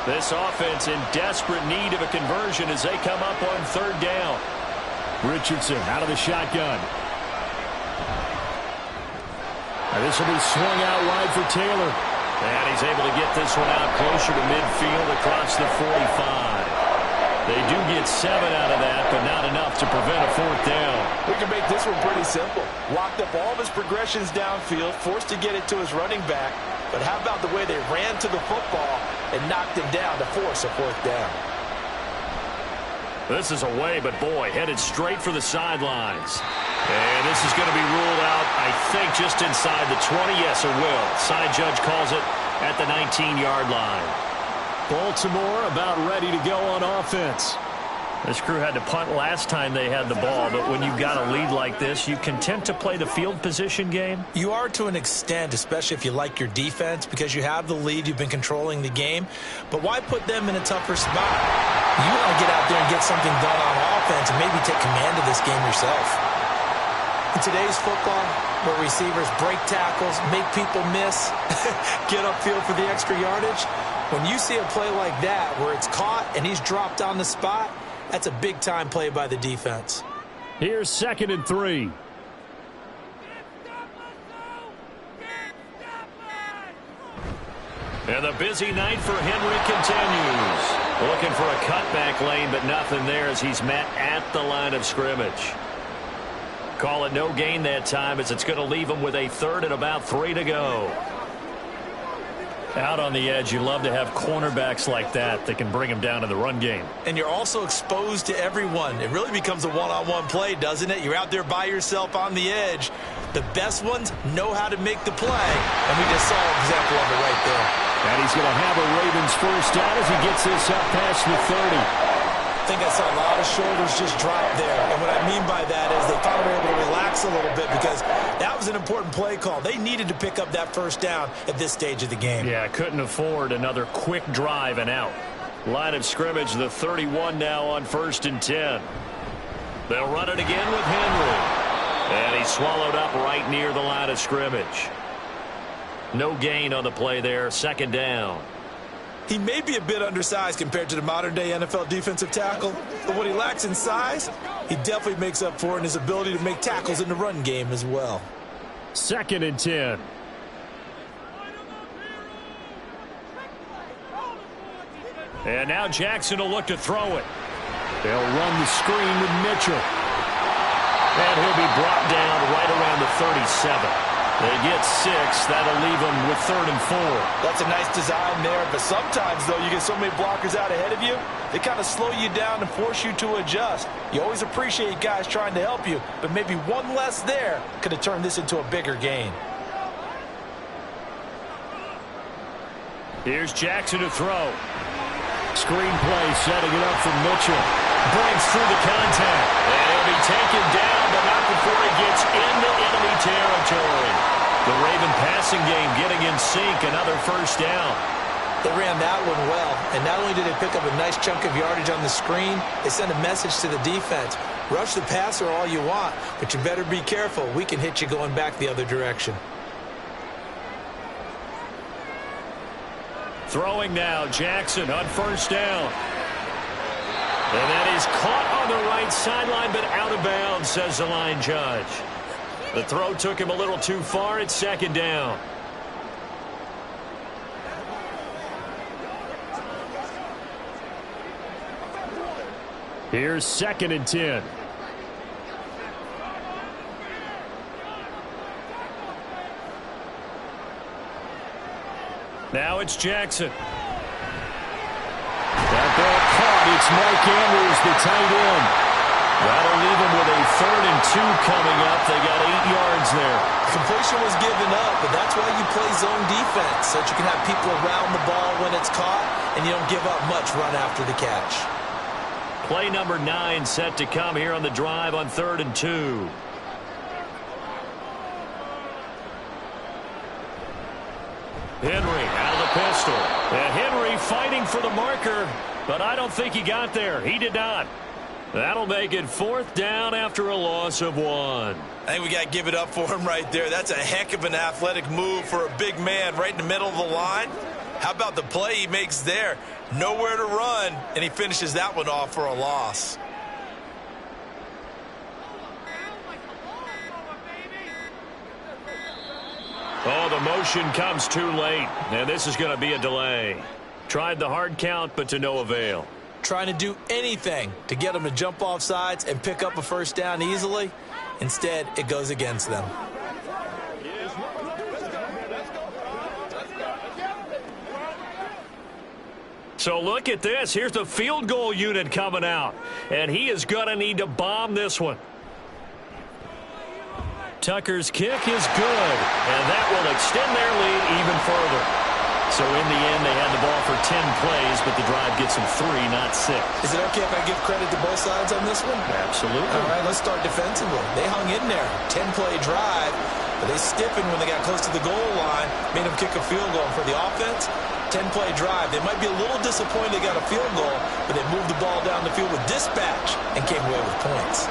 A: This offense in desperate need of a conversion as they come up on third down. Richardson out of the shotgun. Now this will be swung out wide for Taylor. And he's able to get this one out closer to midfield across the 45. They do get 7 out of that, but not enough to prevent a fourth down.
C: We can make this one pretty simple. Locked up all of his progressions downfield, forced to get it to his running back. But how about the way they ran to the football and knocked him down to force a fourth down?
A: This is away, but boy, headed straight for the sidelines. And this is going to be ruled out, I think, just inside the 20. Yes, it will. Side judge calls it at the 19-yard line. Baltimore about ready to go on offense. This crew had to punt last time they had the ball, but when you've got a lead like this, you content to play the field position game?
C: You are to an extent, especially if you like your defense, because you have the lead, you've been controlling the game. But why put them in a tougher spot? You want to get out there and get something done on offense and maybe take command of this game yourself. In today's football, where receivers break tackles, make people miss, get upfield for the extra yardage, when you see a play like that where it's caught and he's dropped on the spot, that's a big-time play by the defense.
A: Here's 2nd and 3. And the busy night for Henry continues. Looking for a cutback lane, but nothing there as he's met at the line of scrimmage. Call it no gain that time as it's going to leave him with a 3rd and about 3 to go. Out on the edge, you love to have cornerbacks like that can bring him down in the run game.
C: And you're also exposed to everyone. It really becomes a one-on-one play, doesn't it? You're out there by yourself on the edge. The best ones know how to make the play, and we just saw an example of it right there.
A: And he's going to have a Ravens first down as he gets this up past the 30.
C: I think I saw a lot of shoulders just drop there. And what I mean by that is they finally were able to relax a little bit because that was an important play call. They needed to pick up that first down at this stage of the game.
A: Yeah, couldn't afford another quick drive and out. Line of scrimmage, the 31 now on 1st and 10. They'll run it again with Henry. And he's swallowed up right near the line of scrimmage. No gain on the play there, 2nd down.
C: He may be a bit undersized compared to the modern-day NFL defensive tackle, but what he lacks in size, he definitely makes up for in his ability to make tackles in the run game as well.
A: 2nd and 10. And now Jackson will look to throw it. They'll run the screen with Mitchell. And he'll be brought down right around the 37. They get 6. That'll leave them with 3rd and 4.
C: That's a nice design there, but sometimes, though, you get so many blockers out ahead of you, they kind of slow you down and force you to adjust. You always appreciate guys trying to help you, but maybe one less there could have turned this into a bigger gain.
A: Here's Jackson to throw. Screen play, setting it up for Mitchell. Breaks through the contact. And he'll be taken down, but not before he gets into enemy territory. The Raven passing game getting in sync, another 1st down.
C: They ran that one well, and not only did they pick up a nice chunk of yardage on the screen, they sent a message to the defense. Rush the passer all you want, but you better be careful. We can hit you going back the other direction.
A: Throwing now, Jackson on 1st down. And that is caught on the right sideline, but out of bounds, says the line judge. The throw took him a little too far. It's 2nd down. Here's 2nd and 10. Now it's Jackson. That ball caught. It's Mike Andrews, the tight end. That'll leave him with a 3rd and 2 coming up. They got 8 yards there.
C: Completion was given up, but that's why you play zone defense, so that you can have people around the ball when it's caught, and you don't give up much run after the catch.
A: Play number 9 set to come here on the drive on 3rd and 2. Henry out of the pistol. And Henry fighting for the marker, but I don't think he got there. He did not. That'll make it 4th down after a loss of 1.
C: I think we got to give it up for him right there. That's a heck of an athletic move for a big man right in the middle of the line. How about the play he makes there? Nowhere to run, and he finishes that one off for a loss.
A: Oh, the motion comes too late, and this is going to be a delay. Tried the hard count, but to no avail.
C: Trying to do anything to get them to jump off sides and pick up a 1st down easily. Instead, it goes against them.
A: So look at this. Here's the field goal unit coming out, and he is going to need to bomb this one. Tucker's kick is good, and that will extend their lead even further. So in the end, they had the ball for 10 plays, but the drive gets them 3, not 6.
C: Is it okay if I give credit to both sides on this one?
A: Absolutely.
C: All right, let's start defensively. They hung in there. 10-play drive, but they stiffened when they got close to the goal line, made them kick a field goal. And for the offense, 10-play drive. They might be a little disappointed they got a field goal, but they moved the ball down the field with dispatch and came away with points.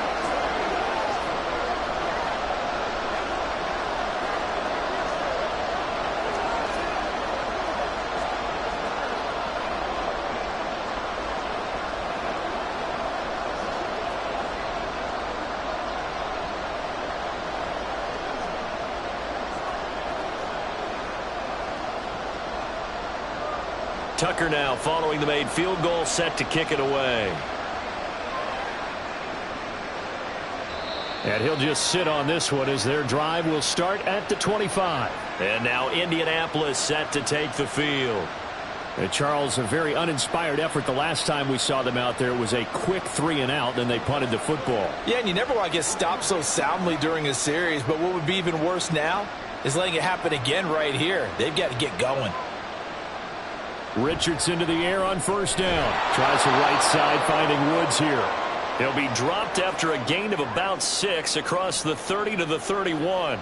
A: Tucker now following the made field goal, set to kick it away. And he'll just sit on this one as their drive will start at the 25. And now Indianapolis set to take the field. And Charles, a very uninspired effort the last time we saw them out there. It was a quick 3 and out, then they punted the football.
C: Yeah, and you never want to get stopped so soundly during a series, but what would be even worse now is letting it happen again right here. They've got to get going.
A: Richardson to the air on 1st down. Tries the right side, finding Woods here. He'll be dropped after a gain of about 6 across the 30 to the 31.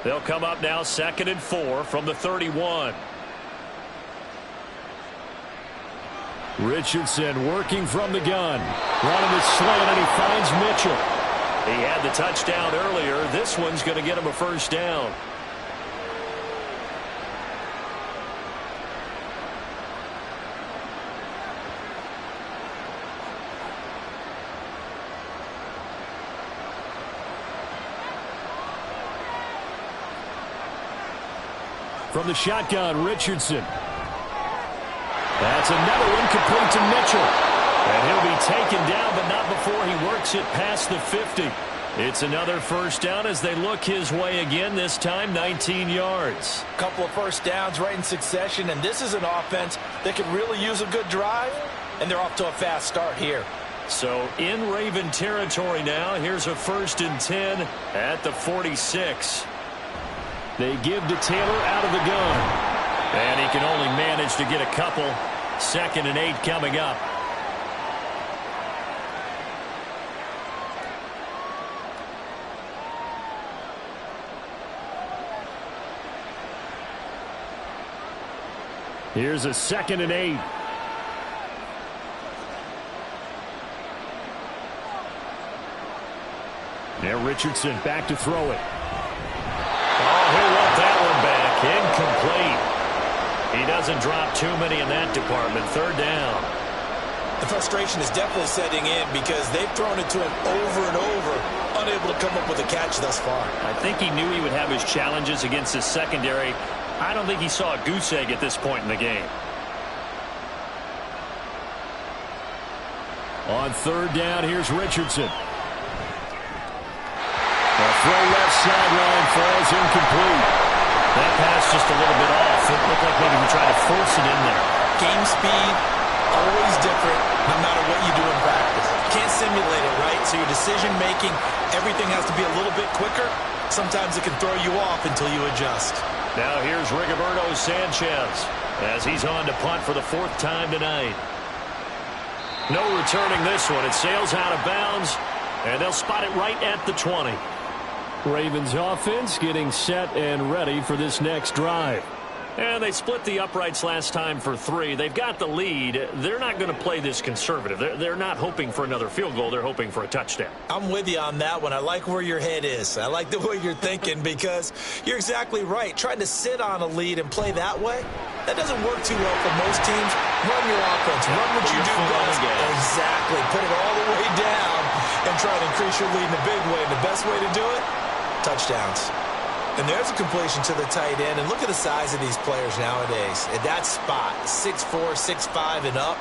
A: They'll come up now 2nd and 4 from the 31. Richardson working from the gun. Running the slant, and he finds Mitchell. He had the touchdown earlier. This one's going to get him a first down. From the shotgun, Richardson. That's another one complete to Mitchell. And he'll be taken down, but not before he works it past the 50. It's another first down as they look his way again, this time 19 yards.
C: A couple of first downs right in succession, and this is an offense that could really use a good drive, and they're off to a fast start here.
A: So in Raven territory now, here's a 1st and 10 at the 46. They give to Taylor out of the gun. And he can only manage to get a couple. 2nd and 8 coming up. Here's a 2nd and 8. Now Richardson back to throw it. Oh, he'll want that one back. Incomplete. He doesn't drop too many in that department. 3rd down.
C: The frustration is definitely setting in because they've thrown it to him over and over, unable to come up with a catch thus far.
A: I think he knew he would have his challenges against his secondary. I don't think he saw a goose egg at this point in the game. On 3rd down, here's Richardson. The throw left sideline falls incomplete. That pass just a little bit off. It looked like maybe he tried to force it in there.
C: Game speed, always different, no matter what you do in practice. You can't simulate it, right? So your decision-making, everything has to be a little bit quicker. Sometimes it can throw you off until you adjust.
A: Now here's Rigoberto Sanchez as he's on to punt for the 4th time tonight. No returning this one. It sails out of bounds, and they'll spot it right at the 20. Ravens offense getting set and ready for this next drive. And they split the uprights last time for 3. They've got the lead. They're not going to play this conservative. They're not hoping for another field goal. They're hoping for a touchdown.
C: I'm with you on that one. I like where your head is. I like the way you're thinking because you're exactly right. Trying to sit on a lead and play that way, that doesn't work too well for most teams. Run your offense. Run what you do best. Exactly. Put it all the way down and try to increase your lead in a big way. And the best way to do it, touchdowns. And there's a completion to the tight end. And look at the size of these players nowadays. At that spot, 6'4", 6'5", and up.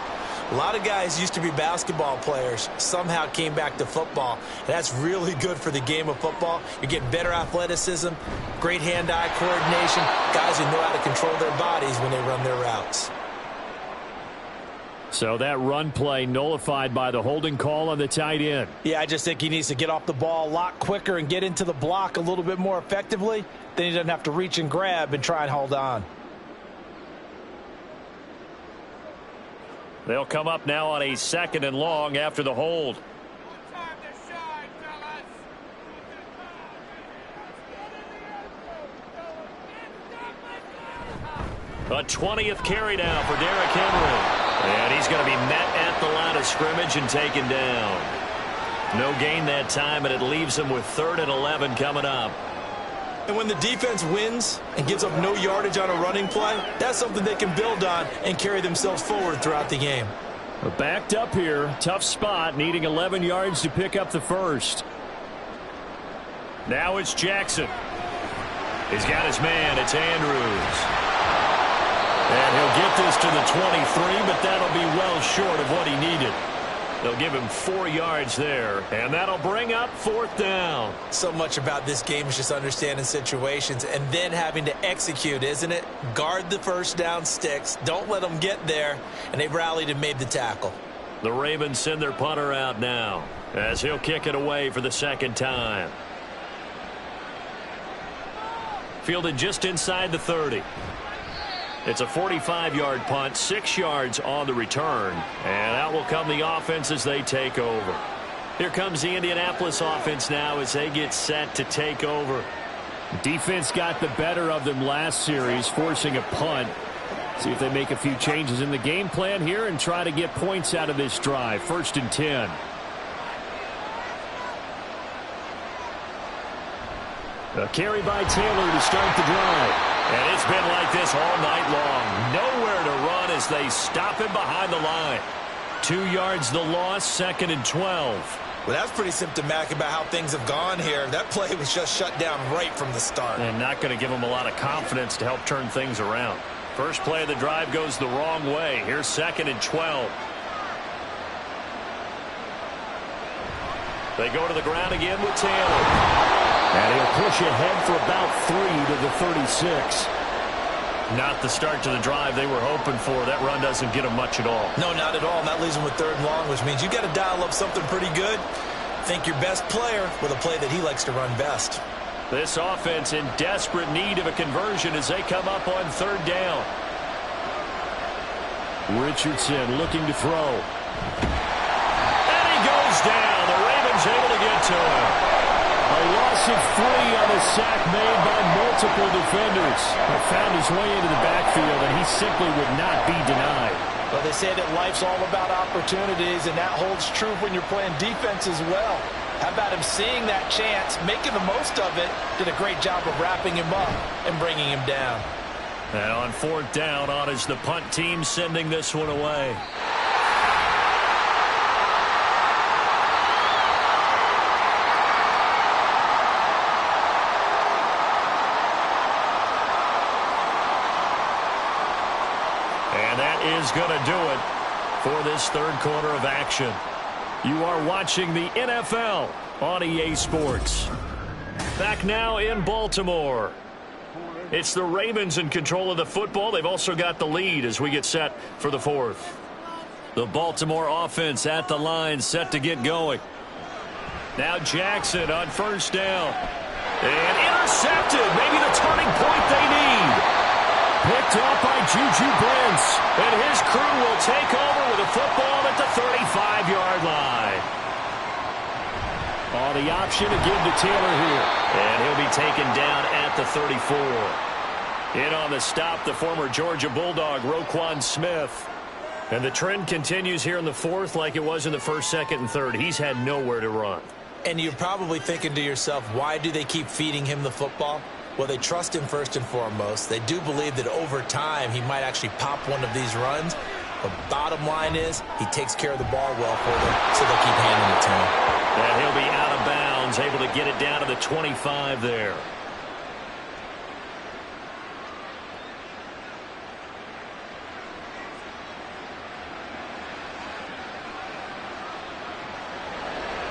C: A lot of guys used to be basketball players, somehow came back to football. And that's really good for the game of football. You're getting better athleticism, great hand-eye coordination, guys who know how to control their bodies when they run their routes.
A: So that run play nullified by the holding call on the tight end.
C: Yeah, I just think he needs to get off the ball a lot quicker and get into the block a little bit more effectively. Then he doesn't have to reach and grab and try and hold on.
A: They'll come up now on a 2nd and long after the hold. A 20th carry now for Derrick Henry. And he's going to be met at the line of scrimmage and taken down. No gain that time, and it leaves him with 3rd and 11 coming up.
C: And when the defense wins and gives up no yardage on a running play, that's something they can build on and carry themselves forward throughout the game.
A: Backed up here, tough spot, needing 11 yards to pick up the first. Now it's Jackson. He's got his man. It's Andrews. And he'll get this to the 23, but that'll be well short of what he needed. They'll give him 4 yards there, and that'll bring up 4th down.
C: So much about this game is just understanding situations and then having to execute, isn't it? Guard the first down sticks. Don't let them get there, and they rallied and made the tackle.
A: The Ravens send their punter out now as he'll kick it away for the 2nd time. Fielded just inside the 30. It's a 45-yard punt, 6 yards on the return. And out will come the offense as they take over. Here comes the Indianapolis offense now as they get set to take over. Defense got the better of them last series, forcing a punt. See if they make a few changes in the game plan here and try to get points out of this drive. 1st and 10. A carry by Taylor to start the drive.
B: And it's been like this all night long. Nowhere to run as they stop him behind the line.
A: 2 yards the loss, 2nd and 12.
C: Well, that's pretty symptomatic about how things have gone here. That play was just shut down right from the start.
B: And not going to give them a lot of confidence to help turn things around. First play of the drive goes the wrong way. Here's 2nd and 12. They go to the ground again with Taylor.
A: And he'll push ahead for about 3 to the 36.
B: Not the start to the drive they were hoping for. That run doesn't get them much at all.
C: No, not at all. And that leaves them with 3rd and long, which means you got to dial up something pretty good. Think your best player with a play that he likes to run best.
B: This offense in desperate need of a conversion as they come up on 3rd down.
A: Richardson looking to throw.
B: And he goes down. The Ravens able to get to him.
A: A loss of 3 on a sack made by multiple defenders. He found his way into the backfield, and he simply would not be denied.
C: Well, they say that life's all about opportunities, and that holds true when you're playing defense as well. How about him seeing that chance, making the most of it, did a great job of wrapping him up and bringing him down.
B: And on 4th down, on is the punt team sending this one away. And that is going to do it for this 3rd quarter of action. You are watching the NFL on EA Sports. Back now in Baltimore. It's the Ravens in control of the football. They've also got the lead as we get set for the 4th. The Baltimore offense at the line, set to get going. Now Jackson on 1st down. And intercepted. Maybe the turning point they need. Picked off by Juju Brents. And his crew will take over with a football at the 35-yard line.
A: Oh, the option to give to Taylor here.
B: And he'll be taken down at the 34. In on the stop, the former Georgia Bulldog, Roquan Smith. And the trend continues here in the 4th like it was in the 1st, 2nd, and 3rd. He's had nowhere to run.
C: And you're probably thinking to yourself, why do they keep feeding him the football? Well, they trust him first and foremost. They do believe that over time he might actually pop one of these runs. But bottom line is he takes care of the ball well for them, so they'll keep handing it to him.
B: And he'll be out of bounds, able to get it down to the 25 there.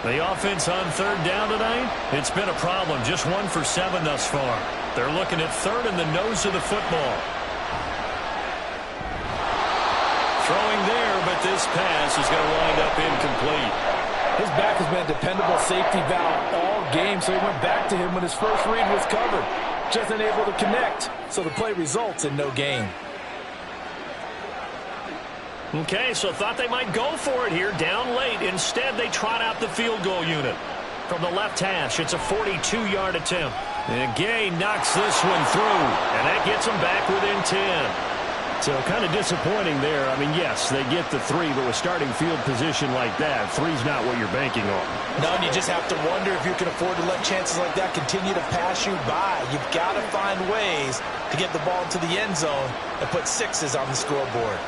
B: The offense on 3rd down tonight, it's been a problem. Just 1 for 7 thus far. They're looking at 3rd in the nose of the football. Throwing there, but this pass is going to wind up incomplete.
C: His back has been a dependable safety valve all game, so he went back to him when his first read was covered. Just unable to connect, so the play results in no gain.
B: Okay, so thought they might go for it here, down late. Instead, they trot out the field goal unit. From the left hash, it's a 42-yard attempt. And Gay knocks this one through, and that gets them back within 10.
A: So kind of disappointing there. I mean, yes, they get the 3, but with starting field position like that, 3's not what you're banking on.
C: No, and you just have to wonder if you can afford to let chances like that continue to pass you by. You've got to find ways to get the ball into the end zone and put 6s on the scoreboard.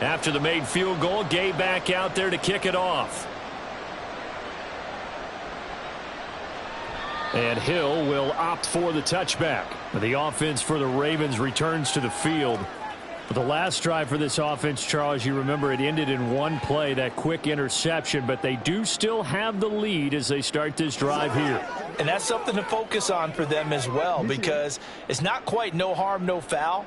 A: After the made field goal, Gay back out there to kick it off. And Hill will opt for the touchback. The offense for the Ravens returns to the field. But the last drive for this offense, Charles, you remember it ended in one play, that quick interception, but they do still have the lead as they start this drive here.
C: And that's something to focus on for them as well, because it's not quite no harm, no foul.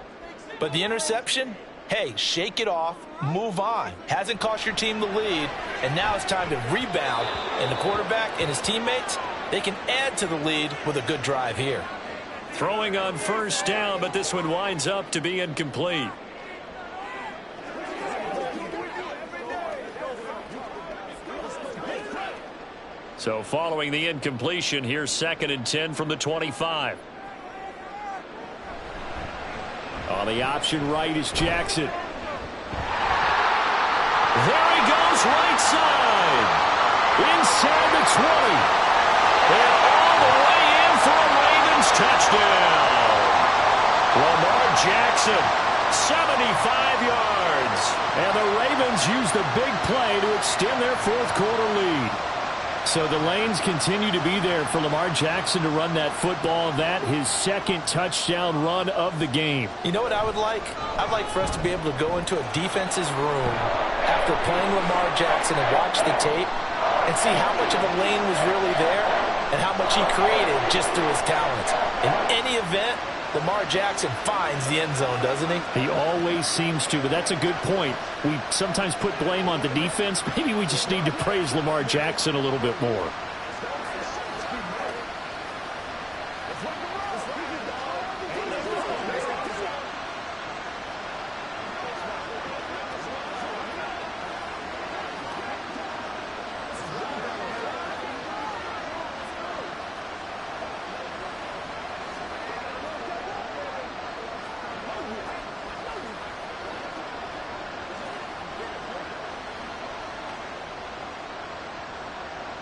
C: But the interception, hey, shake it off, move on. Hasn't cost your team the lead, and now it's time to rebound. And the quarterback and his teammates, they can add to the lead with a good drive here.
A: Throwing on first down, but this one winds up to be incomplete. So following the incompletion, here's 2nd and 10 from the 25. On the option right is Jackson. There he goes, right side. Inside the 20. And all the way in for a Ravens touchdown. Lamar Jackson, 75 yards. And the Ravens use the big play to extend their fourth quarter lead. So the lanes continue to be there for Lamar Jackson to run that football. That his 2nd touchdown run of the game.
C: You know what I would like? I'd like for us to be able to go into a defense's room after playing Lamar Jackson and watch the tape and see how much of a lane was really there and how much he created just through his talents. In any event, Lamar Jackson finds the end zone, doesn't he?
A: He always seems to, but that's a good point. We sometimes put blame on the defense. Maybe we just need to praise Lamar Jackson a little bit more.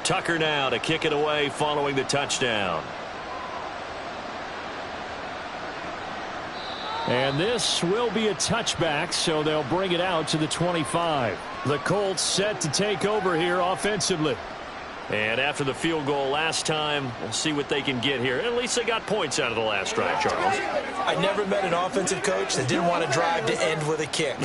A: Tucker now to kick it away following the touchdown. And this will be a touchback, so they'll bring it out to the 25. The Colts set to take over here offensively. And after the field goal last time, we'll see what they can get here. At least they got points out of the last drive, Charles.
C: I never met an offensive coach that didn't want to drive to end with a kick.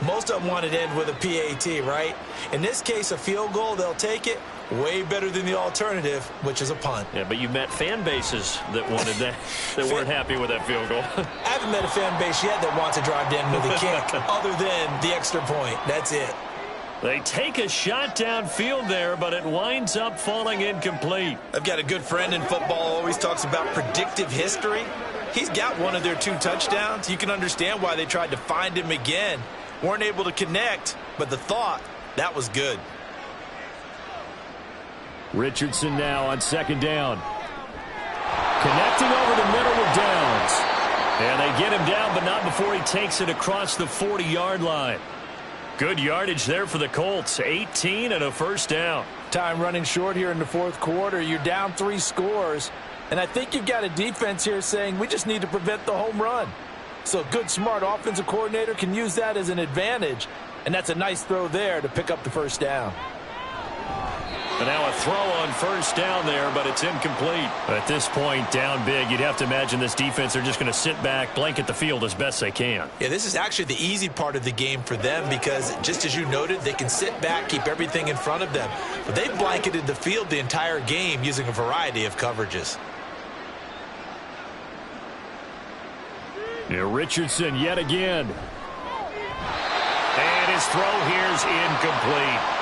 C: Most of them wanted to end with a PAT, right? In this case, a field goal, they'll take it. Way better than the alternative, which is a punt.
A: Yeah, but you've met fan bases that wanted that, that weren't happy with that field goal.
C: I haven't met a fan base yet that wants to drive to end with a kick, other than the extra point. That's it.
A: They take a shot downfield there, but it winds up falling incomplete.
C: I've got a good friend in football, always talks about predictive history. He's got one of their 2 touchdowns. You can understand why they tried to find him again. Weren't able to connect, but the thought, that was good.
A: Richardson now on 2nd down. Connecting over the middle with Downs. And they get him down, but not before he takes it across the 40-yard line. Good yardage there for the Colts. 18 and a first down.
C: Time running short here in the fourth quarter. You're down 3 scores. And I think you've got a defense here saying we just need to prevent the home run. So a good, smart offensive coordinator can use that as an advantage. And that's a nice throw there to pick up the first down.
A: And now a throw on first down there, but it's incomplete. At this point, down big, you'd have to imagine this defense, they're just going to sit back, blanket the field as best they can.
C: Yeah, this is actually the easy part of the game for them because, just as you noted, they can sit back, keep everything in front of them. But they've blanketed the field the entire game using a variety of coverages.
A: Here, Richardson yet again. And his throw here's incomplete.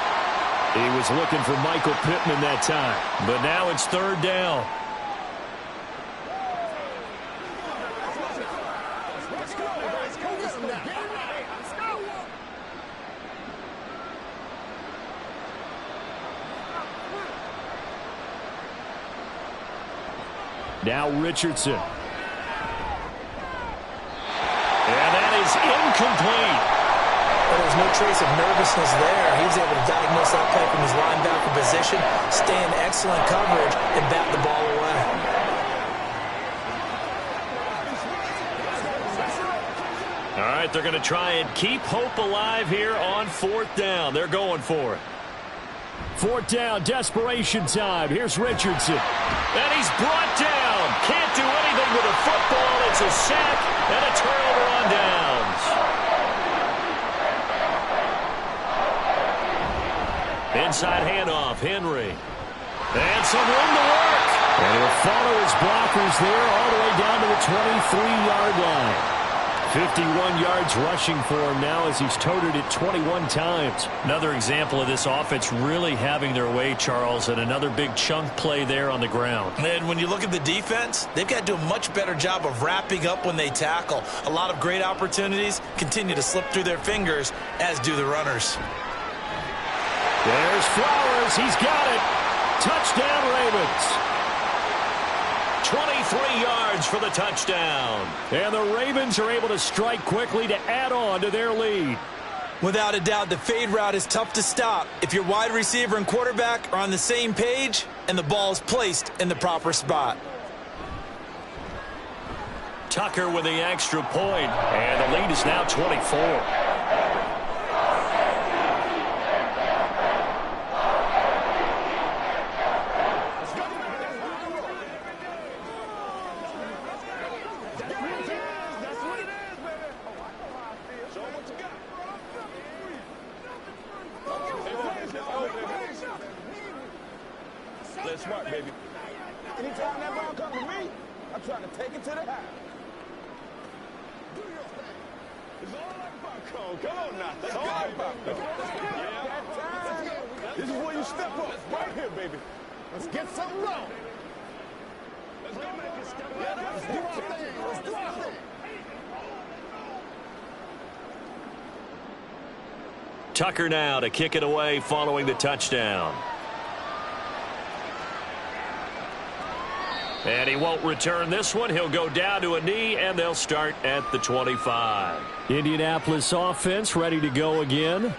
A: He was looking for Michael Pittman that time. But now it's 3rd down. Now Richardson. And that is incomplete.
C: There's no trace of nervousness there. He was able to diagnose that play from his linebacker position, stay in excellent coverage, and bat the ball away.
A: All right, they're going to try and keep hope alive here on 4th down. They're going for it. 4th down, desperation time. Here's Richardson. And he's brought down. Can't do anything with a football. It's a sack and a turnover on downs. Inside handoff, Henry. And some room to work. And he'll follow his blockers there all the way down to the 23-yard line. 51 yards rushing for him now as he's toted it 21 times.
B: Another example of this offense really having their way, Charles, and another big chunk play there on the ground.
C: And when you look at the defense, they've got to do a much better job of wrapping up when they tackle. A lot of great opportunities continue to slip through their fingers, as do the runners.
A: There's Flowers. He's got it. Touchdown, Ravens.
B: 23 yards for the touchdown.
A: And the Ravens are able to strike quickly to add on to their lead.
C: Without a doubt, the fade route is tough to stop if your wide receiver and quarterback are on the same page and the ball is placed in the proper spot.
B: Tucker with the extra point, and the lead is now 24.
D: Smart, baby. Anytime that ball comes to me, I'm trying to take it to the house. Do your thing. It's all like popcorn. Come on now. It's all like popcorn. Yeah. This is where you step up. Right here, baby. Let's get something wrong. Let's go make it step up. Let's do our thing. Let's do our thing.
B: Tucker now to kick it away following the touchdown. And he won't return this one. He'll go down to a knee, and they'll start at the 25.
A: Indianapolis offense ready to go again.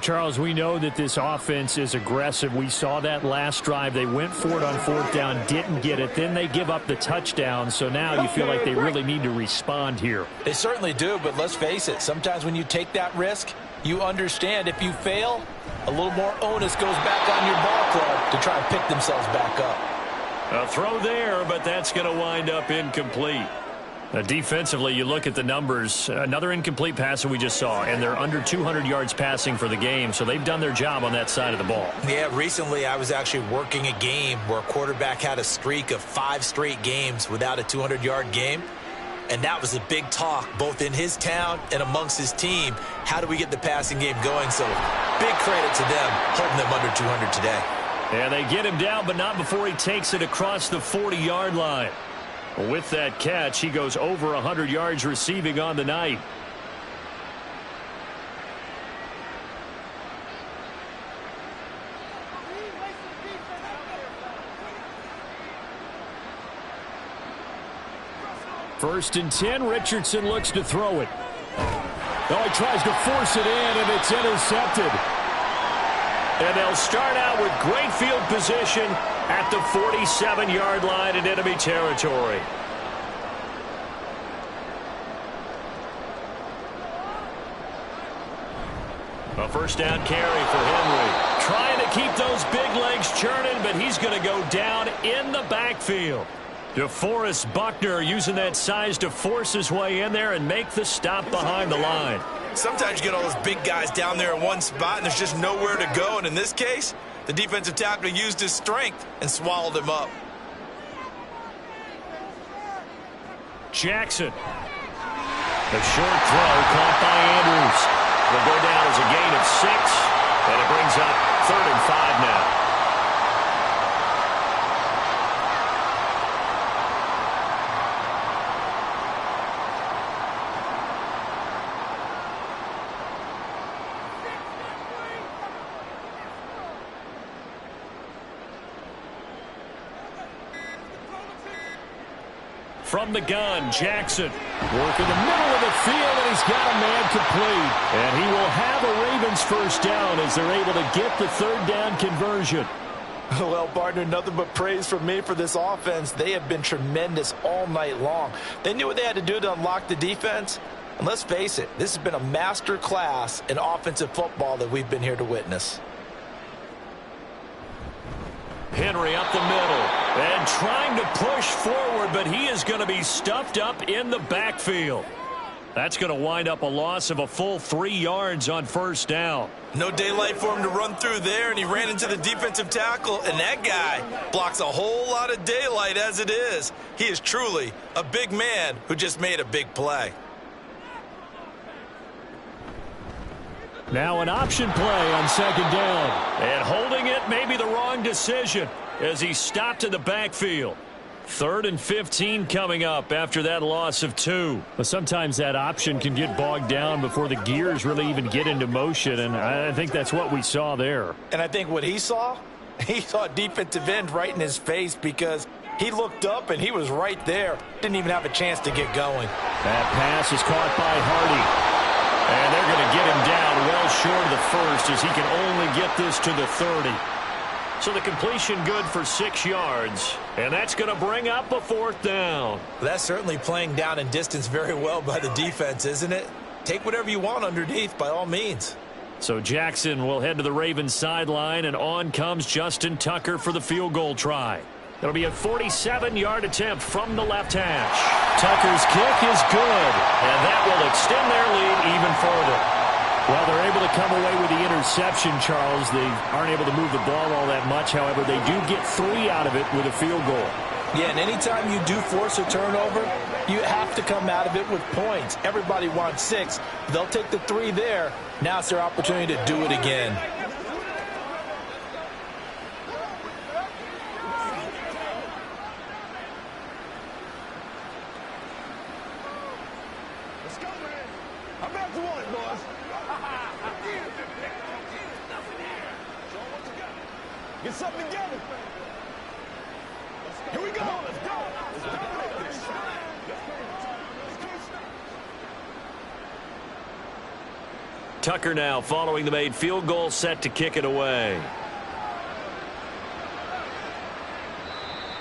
A: Charles, we know that this offense is aggressive. We saw that last drive. They went for it on fourth down, didn't get it. Then they give up the touchdown. So now you feel like they really need to respond here.
C: They certainly do, but let's face it. Sometimes when you take that risk, you understand if you fail, a little more onus goes back on your ball club to try and pick themselves back up.
B: A throw there, but that's going to wind up incomplete.
A: Defensively, you look at the numbers. Another incomplete pass that we just saw, and they're under 200 yards passing for the game, so they've done their job on that side of the ball.
C: Yeah, recently I was actually working a game where a quarterback had a streak of 5 straight games without a 200-yard game, and that was a big talk both in his town and amongst his team. How do we get the passing game going? So big credit to them holding them under 200 today.
A: And they get him down, but not before he takes it across the 40-yard line. With that catch, he goes over 100 yards receiving on the night. First and 10, Richardson looks to throw it. Oh, he tries to force it in, and it's intercepted.
B: And they'll start out with great field position at the 47-yard line in enemy territory. A first down carry for Henry. Trying to keep those big legs churning, but he's going to go down in the backfield. DeForest Buckner using that size to force his way in there and make the stop behind the line.
C: Sometimes you get all those big guys down there in one spot and there's just nowhere to go. And in this case, the defensive tackle used his strength and swallowed him up.
A: Jackson. The short throw caught by Andrews.
B: Will go down as a gain of 6, and it brings up 3rd and 5 now.
A: From the gun, Jackson working the middle of the field, and he's got a man complete. And he will have a Ravens first down as they're able to get the 3rd down conversion.
C: Well, partner, nothing but praise from me for this offense. They have been tremendous all night long. They knew what they had to do to unlock the defense. And let's face it, this has been a master class in offensive football that we've been here to witness.
B: Henry up the middle and trying to push forward, but he is going to be stuffed up in the backfield.
A: That's going to wind up a loss of a full 3 yards on first down.
C: No daylight for him to run through there, and he ran into the defensive tackle, and that guy blocks a whole lot of daylight as it is. He is truly a big man who just made a big play.
A: Now an option play on second down. And holding it may be the wrong decision as he stopped in the backfield. 3rd and 15 coming up after that loss of 2. But sometimes that option can get bogged down before the gears really even get into motion, and I think that's what we saw there.
C: And I think what he saw a defensive end right in his face because he looked up and he was right there. Didn't even have a chance to get going.
A: That pass is caught by Hardy. And they're going to get him down well short of the first as he can only get this to the 30. So the completion good for 6 yards. And that's going to bring up a 4th down.
C: That's certainly playing down in distance very well by the defense, isn't it? Take whatever you want underneath by all means.
A: So Jackson will head to the Ravens sideline, and on comes Justin Tucker for the field goal try. It'll be a 47-yard attempt from the left hash. Tucker's kick is good, and that will extend their lead even further. Well, they're able to come away with the interception, Charles. They aren't able to move the ball all that much. However, they do get 3 out of it with a field goal.
C: Yeah, and anytime you do force a turnover, you have to come out of it with points. Everybody wants 6. They'll take the 3 there. Now it's their opportunity to do it again.
D: Let's go, man. I'm back to one, boys. Get something together. Here we go. Let's go.
A: Tucker now following the made field goal, set to kick it away.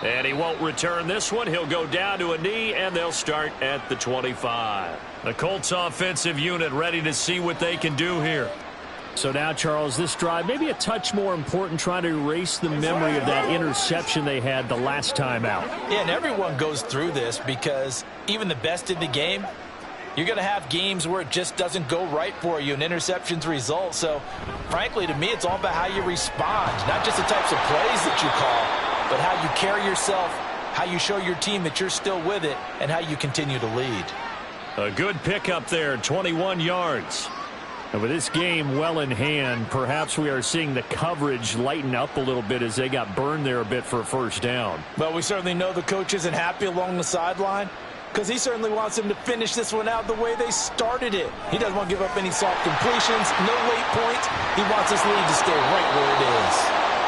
A: And he won't return this one. He'll go down to a knee, and they'll start at the 25. The Colts offensive unit ready to see what they can do here. So now, Charles, this drive maybe a touch more important, trying to erase the memory of that interception they had the last time out.
C: Yeah, and everyone goes through this because even the best in the game, you're going to have games where it just doesn't go right for you and interceptions result. So, frankly, to me, it's all about how you respond, not just the types of plays that you call, but how you carry yourself, how you show your team that you're still with it, and how you continue to lead.
A: A good pickup there, 21 yards. And with this game well in hand, perhaps we are seeing the coverage lighten up a little bit as they got burned there a bit for a first down.
C: Well, we certainly know the coach isn't happy along the sideline because he certainly wants them to finish this one out the way they started it. He doesn't want to give up any soft completions, no late points. He wants this lead to stay right where it is.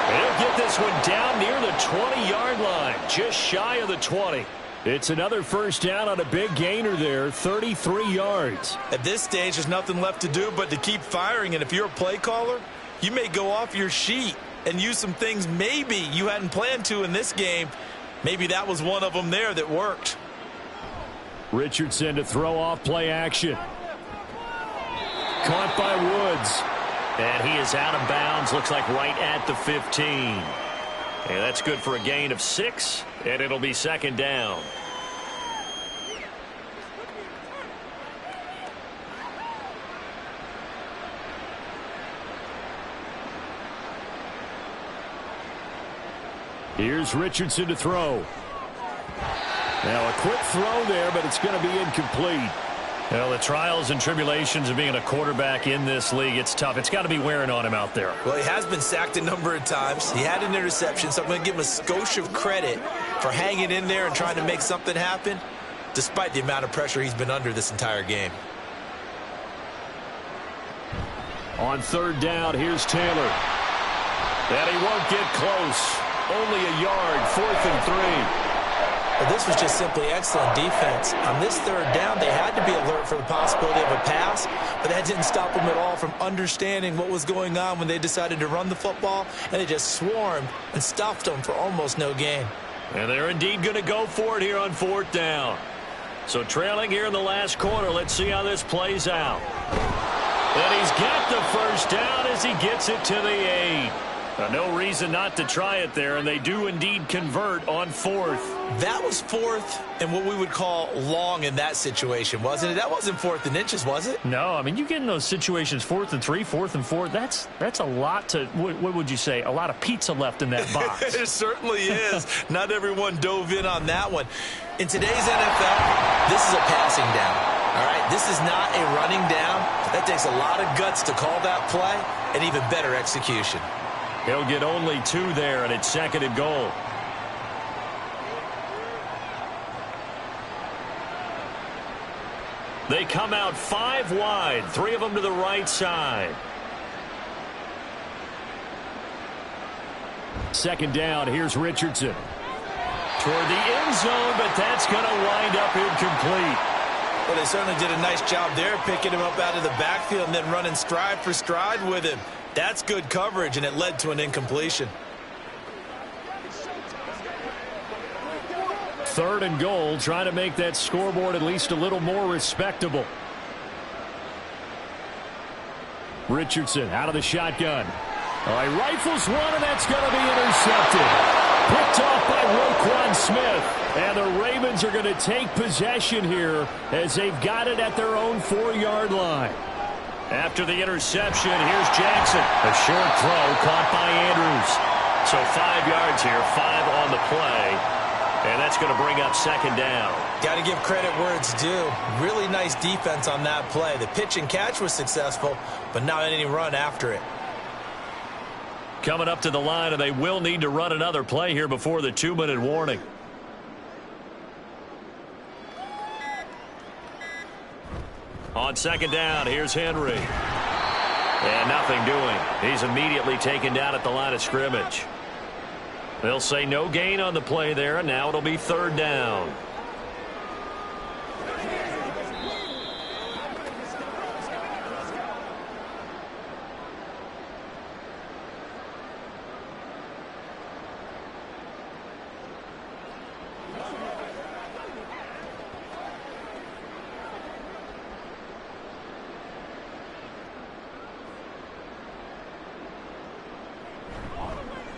A: He'll get this one down near the 20-yard line, just shy of the 20. It's another first down on a big gainer there, 33 yards.
C: At this stage, there's nothing left to do but to keep firing. And if you're a play caller, you may go off your sheet and use some things maybe you hadn't planned to in this game. Maybe that was one of them there that worked.
A: Richardson to throw off play action. Caught by Woods. And he is out of bounds, looks like right at the 15. And that's good for a gain of 6, and it'll be second down. Here's Richardson to throw. Now a quick throw there, but it's going to be incomplete. Well, the trials and tribulations of being a quarterback in this league, it's tough. It's got to be wearing on him out there.
C: Well, he has been sacked a number of times. He had an interception, so I'm going to give him a skosh of credit for hanging in there and trying to make something happen, despite the amount of pressure he's been under this entire game.
A: On third down, here's Taylor. And he won't get close. Only a yard, 4th and 3.
C: But this was just simply excellent defense. On this third down, they had to be alert for the possibility of a pass, but that didn't stop them at all from understanding what was going on when they decided to run the football, and they just swarmed and stuffed them for almost no gain.
A: And they're indeed going to go for it here on 4th down. So trailing here in the last quarter, let's see how this plays out. And he's got the first down as he gets it to the 8. No reason not to try it there, and they do indeed convert on fourth.
C: That was fourth and what we would call long in that situation, wasn't it? That wasn't fourth and inches, was it?
A: No, I mean, you get in those situations, 4th and 3, 4th and 4, that's a lot to, what would you say, a lot of pizza left in that box.
C: It certainly is. Not everyone dove in on that one. In today's NFL, this is a passing down. All right, this is not a running down. That takes a lot of guts to call that play and even better execution.
A: He'll get only 2 there, and it's 2nd and goal. They come out 5 wide, 3 of them to the right side. 2nd down, here's Richardson. Toward the end zone, but that's going to wind up incomplete.
C: Well, they certainly did a nice job there, picking him up out of the backfield and then running stride for stride with him. That's good coverage, and it led to an incompletion.
A: 3rd and goal, trying to make that scoreboard at least a little more respectable. Richardson out of the shotgun. All right, rifles one, and that's going to be intercepted. Picked off by Roquan Smith. And the Ravens are going to take possession here as they've got it at their own 4-yard line. After the interception, here's Jackson. A short throw caught by Andrews. So 5 yards here, 5 on the play. And that's going to bring up 2nd down.
C: Got to give credit where it's due. Really nice defense on that play. The pitch and catch was successful, but not any run after it.
A: Coming up to the line, and they will need to run another play here before the 2-minute warning. On 2nd down, here's Henry. And nothing doing. He's immediately taken down at the line of scrimmage. They'll say no gain on the play there, and now it'll be 3rd down.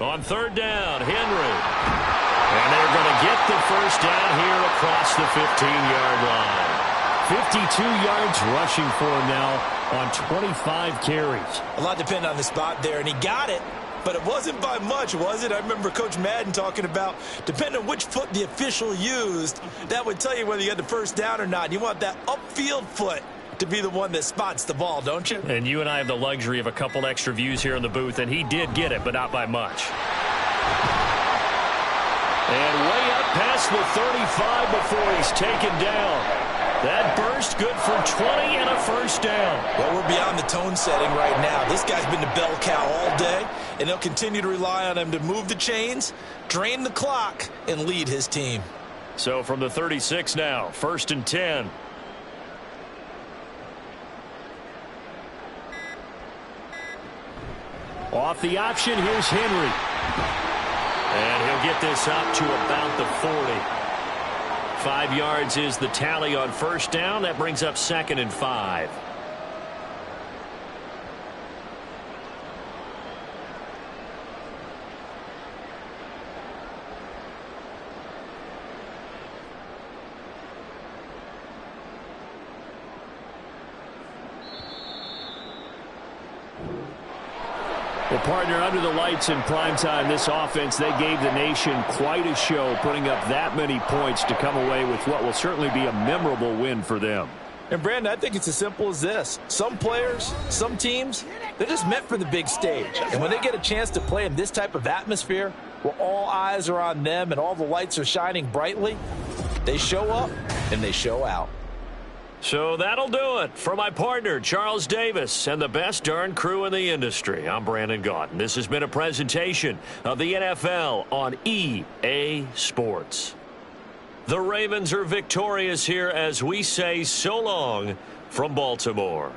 A: On 3rd down, Henry. And they're going to get the 1st down here across the 15-yard line. 52 yards rushing for him now on 25 carries.
C: A lot depend on the spot there, and he got it, but it wasn't by much, was it? I remember Coach Madden talking about, depending on which foot the official used, that would tell you whether you had the 1st down or not. You want that upfield foot to be the one that spots the ball, don't you?
A: And you and I have the luxury of a couple extra views here in the booth, and he did get it, but not by much. And way up past the 35 before he's taken down. That burst good for 20 and a 1st down.
C: Well, we're beyond the tone setting right now. This guy's been the bell cow all day, and they'll continue to rely on him to move the chains, drain the clock, and lead his team.
A: So from the 36 now, 1st and 10. Off the option, here's Henry. And he'll get this up to about the 40. 5 yards is the tally on 1st down. That brings up 2nd and 5. Well, partner, under the lights in primetime, this offense, they gave the nation quite a show, putting up that many points to come away with what will certainly be a memorable win for them.
C: And, Brandon, I think it's as simple as this. Some players, some teams, they're just meant for the big stage. And when they get a chance to play in this type of atmosphere, where all eyes are on them and all the lights are shining brightly, they show up and they show out.
A: So that'll do it for my partner, Charles Davis, and the best darn crew in the industry. I'm Brandon Gaudin. This has been a presentation of the NFL on EA Sports. The Ravens are victorious here as we say so long from Baltimore.